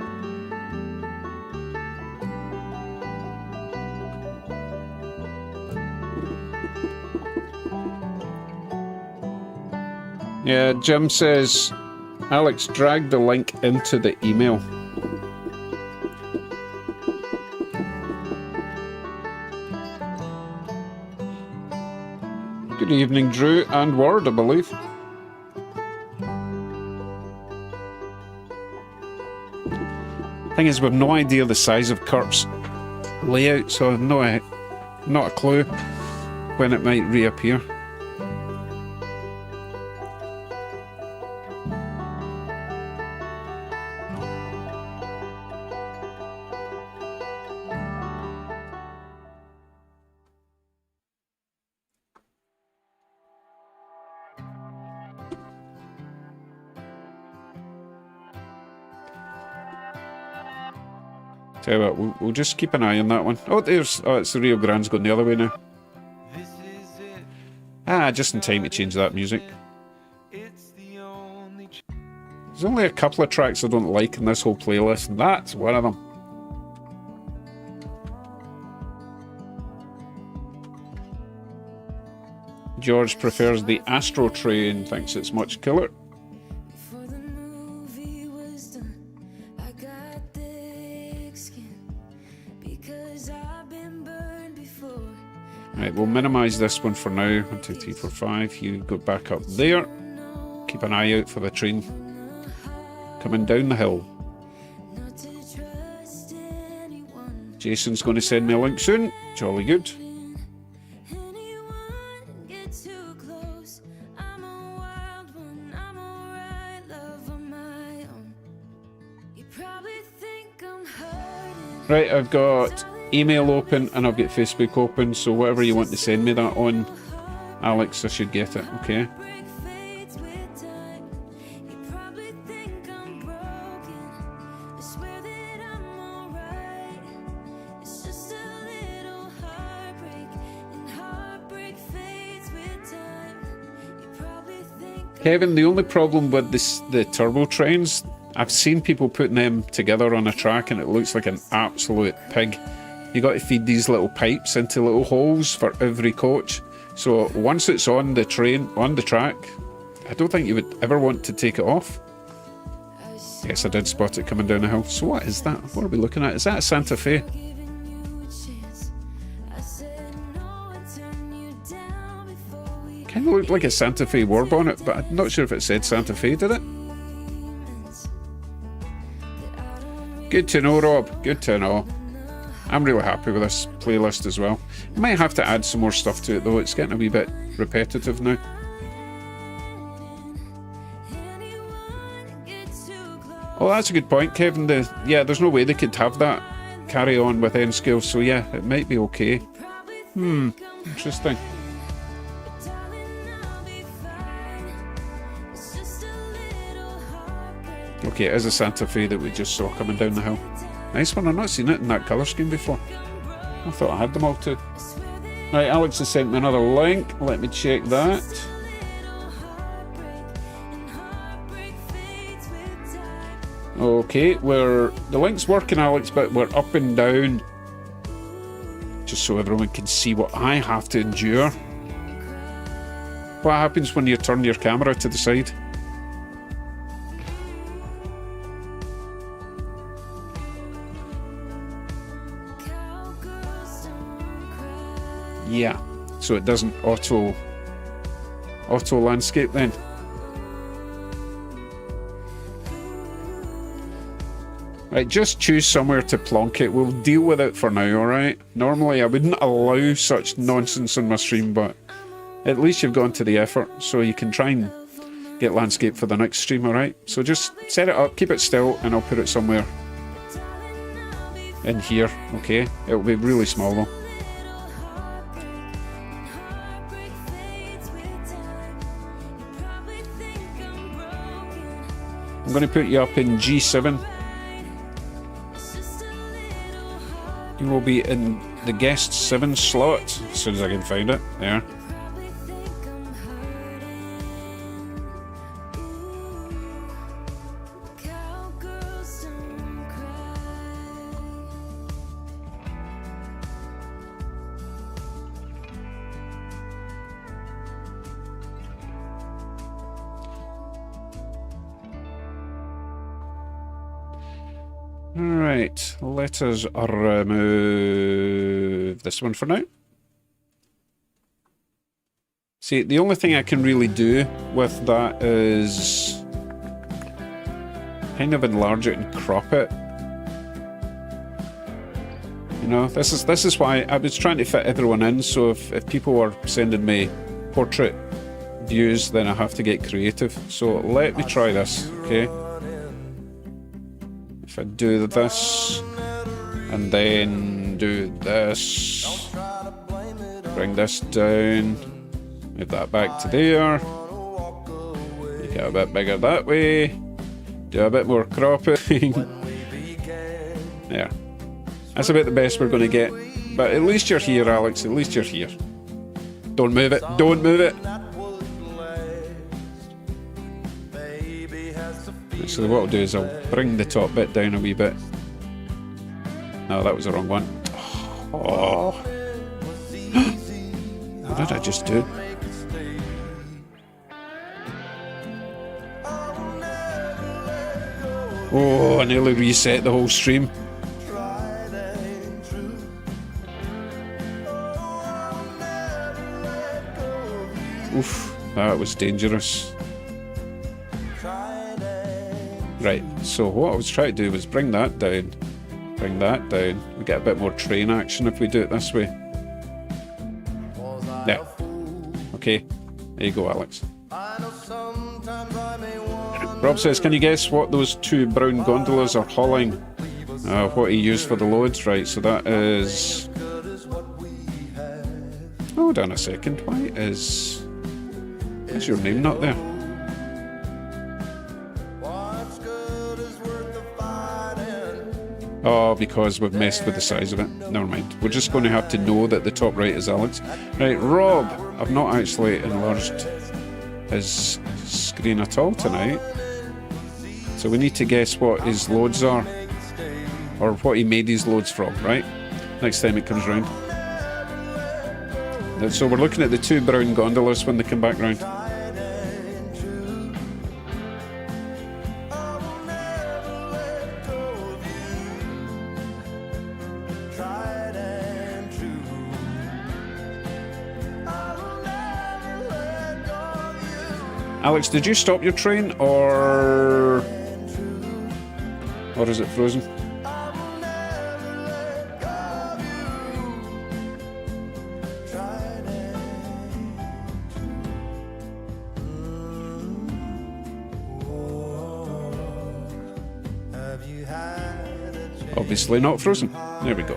Yeah, Jim says, Alex, drag the link into the email. Good evening, Drew and Ward, I believe. Thing is, we've no idea the size of Kurt's layout, so I've not a clue when it might reappear. Tell you what, we'll just keep an eye on that one. Oh, it's the Rio Grande's going the other way now. Ah, just in time to change that music. There's only a couple of tracks I don't like in this whole playlist, and that's one of them. George prefers the Astro Train, thinks it's much cooler. Right, we'll minimise this one for now. 1, 2, 3, 4, 5. You go back up there. Keep an eye out for the train coming down the hill. Jason's going to send me a link soon. Jolly good. Right, I've got email open and I've got Facebook open, so whatever you want to send me that on, Alex, I should get it, okay? Kevin, the only problem with the turbo trains, I've seen people putting them together on a track and it looks like an absolute pig. You got to feed these little pipes into little holes for every coach. So once it's on the train, on the track, I don't think you would ever want to take it off. Yes, I did spot it coming down the hill. So what is that? What are we looking at? Is that a Santa Fe? Kind of looked like a Santa Fe war bonnet, but I'm not sure if it said Santa Fe, did it? Good to know, Rob. Good to know. I'm really happy with this playlist as well. I might have to add some more stuff to it though. It's getting a wee bit repetitive now. Oh, that's a good point, Kevin. Yeah, there's no way they could have that carry on with N scale, so yeah, it might be okay. Interesting. Okay, it is a Santa Fe that we just saw coming down the hill. Nice one, I've not seen it in that colour scheme before. I thought I had them all too. Right, Alex has sent me another link. Let me check that. Okay, the link's working, Alex, but we're up and down. Just so everyone can see what I have to endure. What happens when you turn your camera to the side? Yeah, so it doesn't auto landscape then. Right, just choose somewhere to plonk it. We'll deal with it for now, alright? Normally I wouldn't allow such nonsense on my stream, but at least you've gone to the effort, so you can try and get landscape for the next stream, alright? So just set it up, keep it still, and I'll put it somewhere in here, okay? It'll be really small though. I'm going to put you up in G7. You will be in the guest 7 slot as soon as I can find it. There. Right, let us remove this one for now. See, the only thing I can really do with that is kind of enlarge it and crop it. You know, this is why I was trying to fit everyone in, so if people are sending me portrait views, then I have to get creative. So let me try this, okay? If I do this, and then do this, bring this down, move that back to there, make it a bit bigger that way, do a bit more cropping, there. That's about the best we're going to get. But at least you're here, Alex. At least you're here. Don't move it. Don't move it. So what I'll do is I'll bring the top bit down a wee bit. No, that was the wrong one. Oh. What did I just do? Oh, I nearly reset the whole stream. Oof, that was dangerous. Right, so what I was trying to do was bring that down. Bring that down. We get a bit more train action if we do it this way. Yeah. Okay, there you go, Alex. Rob says, can you guess what those two brown gondolas are hauling? What he used for the loads, right? So that is... Hold on a second. Why is your name not there? Oh, because we've messed with the size of it. Never mind. We're just going to have to know that the top right is Alex. Right, Rob. I've not actually enlarged his screen at all tonight. So we need to guess what his loads are. Or what he made his loads from, right? Next time it comes round. So we're looking at the two brown gondolas when they come back round. Alex, did you stop your train, or is it frozen? Obviously not frozen. There we go.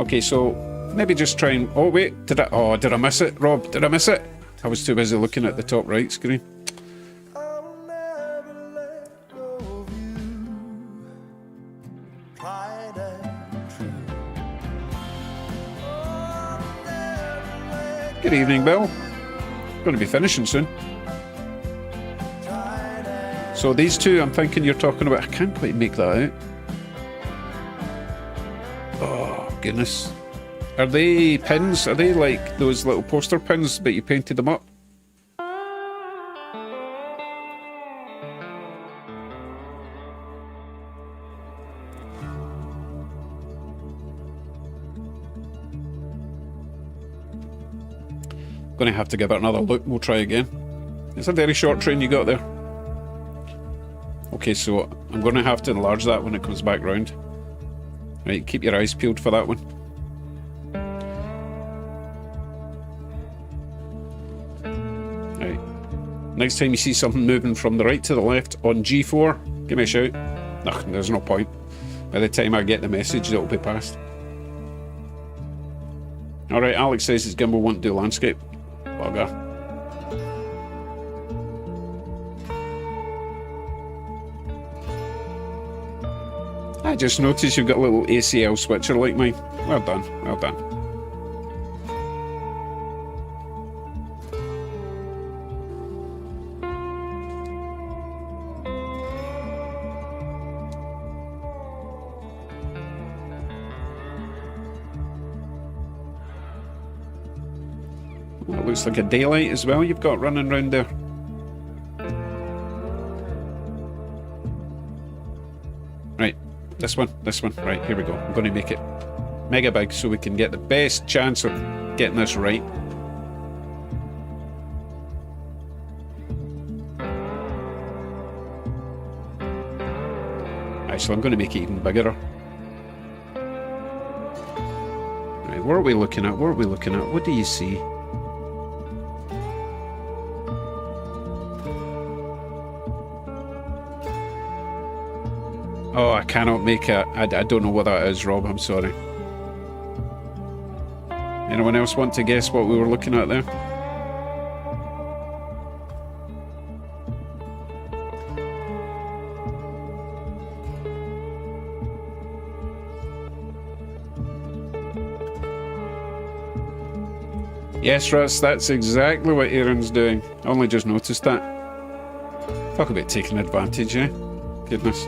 Okay, so maybe just try and... Oh wait, did I miss it, Rob? Did I miss it? I was too busy looking at the top right screen. Good evening, Bill. Going to be finishing soon. So these two, I'm thinking you're talking about... I can't quite make that out. Oh, goodness. Are they pins? Are they like those little poster pins, but you painted them up? Gonna have to give it another look. We'll try again. It's a very short train you got there. Okay, so I'm gonna have to enlarge that when it comes back round. Right, keep your eyes peeled for that one. Right. Next time you see something moving from the right to the left on G4, give me a shout. Ugh, there's no point. By the time I get the message, it'll be past. Alright, Alex says his gimbal won't do landscape. Bugger. I just noticed you've got a little ACL switcher like mine. Well done, well done. Well, it looks like a daylight as well you've got running around there. Right. This one. Right, here we go. I'm going to make it mega big so we can get the best chance of getting this right. Right, so I'm going to make it even bigger. Right, what are we looking at? What do you see? Oh, I cannot make it. I don't know what that is, Rob. I'm sorry. Anyone else want to guess what we were looking at there? Yes, Russ, that's exactly what Aaron's doing. I only just noticed that. Talk about taking advantage, eh? Goodness.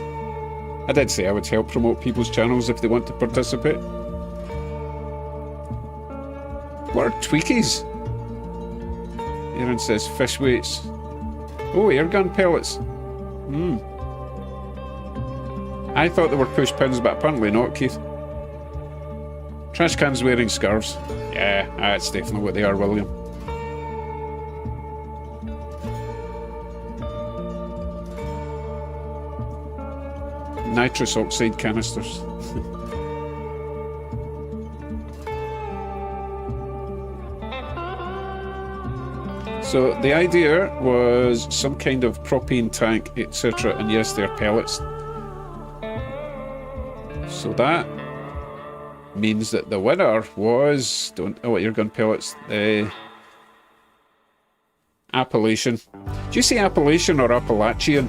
I did say I would help promote people's channels if they want to participate. What are tweakies? Aaron says fish weights. Oh, airgun pellets. I thought they were push pins, but apparently not, Keith. Trash cans wearing scarves. Yeah, that's definitely what they are, William. Nitrous oxide canisters. So the idea was some kind of propane tank, etc. And yes, they're pellets. So that means that the winner was, don't know what your gun pellets, Appalachian. Do you say Appalachian or Appalachian?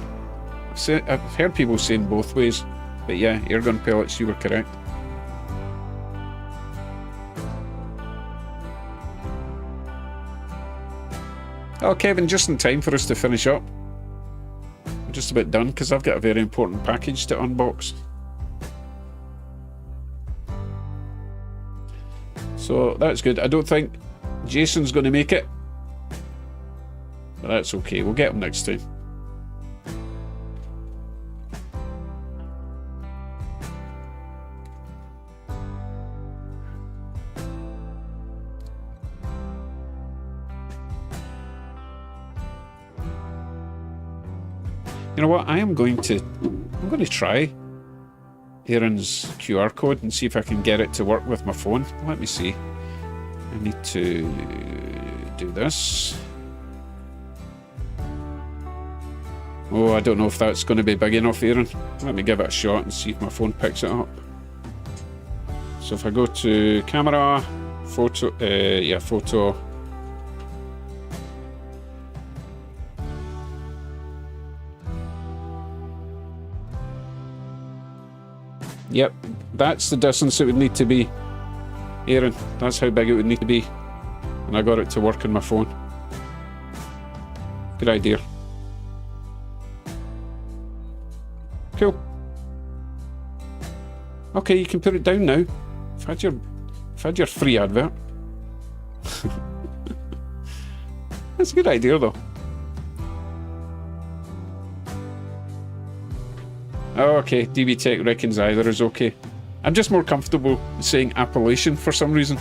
I've heard people saying both ways, but yeah, airgun pellets, you were correct. Oh, Kevin, just in time for us to finish up. I'm just about done because I've got a very important package to unbox. So that's good. I don't think Jason's going to make it, but that's okay. We'll get him next time. You know what? I'm going to try Aaron's QR code and see if I can get it to work with my phone. Let me see. I need to do this. Oh, I don't know if that's going to be big enough, Aaron. Let me give it a shot and see if my phone picks it up. So if I go to camera, photo, photo. Yep, that's the distance it would need to be. Aaron, that's how big it would need to be. And I got it to work on my phone. Good idea. Cool. Okay, you can put it down now. I've had your free advert. That's a good idea though. Oh, okay, DB Tech reckons either is okay. I'm just more comfortable saying Appalachian for some reason.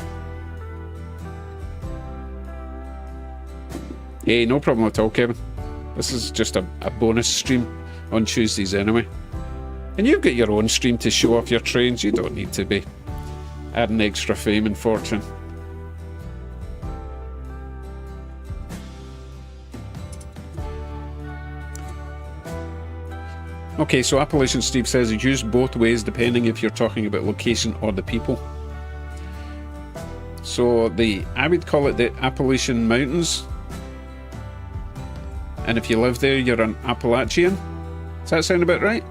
Hey, no problem at all, Kevin. This is just a bonus stream on Tuesdays anyway. And you've got your own stream to show off your trains. You don't need to be adding extra fame and fortune. Okay, so Appalachian Steve says it's used both ways depending if you're talking about location or the people. So I would call it the Appalachian Mountains. And if you live there, you're an Appalachian. Does that sound about right?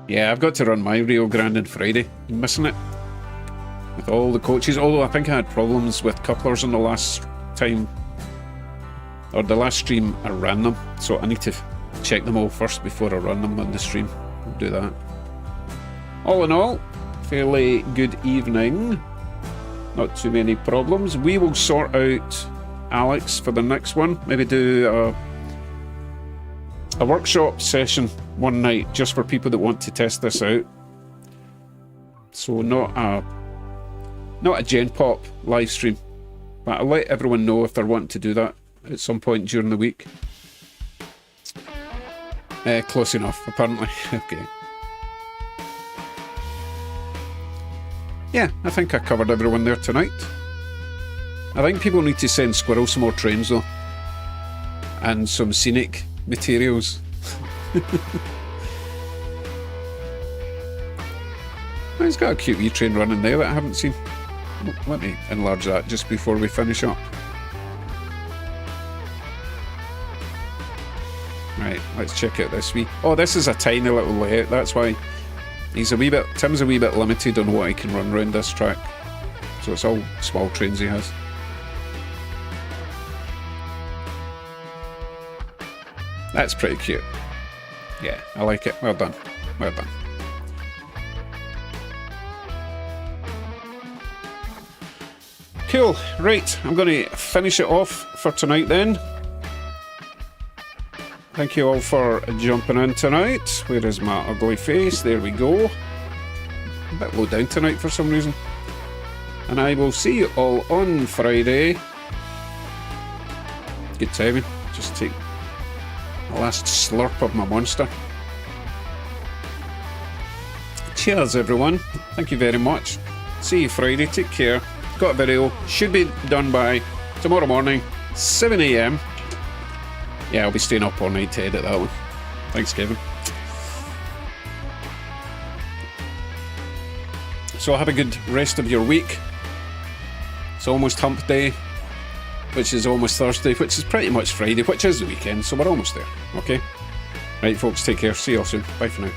Yeah, I've got to run my Rio Grande on Friday. I'm missing it. With all the coaches, although I think I had problems with couplers on the last time, or the last stream I ran them, so I need to check them all first before I run them on the stream. I'll do that. All in all, fairly good evening. Not too many problems. We will sort out Alex for the next one. Maybe do a workshop session one night just for people that want to test this out. So not a Gen Pop live stream, but I'll let everyone know if they're wanting to do that at some point during the week. Close enough, apparently. Okay. Yeah, I think I covered everyone there tonight. I think people need to send Squirrel some more trains though, and some scenic materials. He's got a cute wee train running there that I haven't seen. Let me enlarge that just before we finish up. Right, let's check out this wee. Oh, this is a tiny little layout. That's why he's a wee bit. Tim's a wee bit limited on what he can run around this track. So it's all small trains he has. That's pretty cute. Yeah, I like it. Well done. Well done. Cool. Right, I'm going to finish it off for tonight then. Thank you all for jumping in tonight. Where is my ugly face? There we go. A bit low down tonight for some reason. And I will see you all on Friday. Good timing. Just take the last slurp of my monster. Cheers everyone. Thank you very much. See you Friday. Take care. Got a video. Should be done by tomorrow morning, 7 AM. Yeah, I'll be staying up all night to edit that one. Thanks, Kevin. So have a good rest of your week. It's almost hump day, which is almost Thursday, which is pretty much Friday, which is the weekend, so we're almost there. Okay? Right, folks, take care. See you all soon. Bye for now.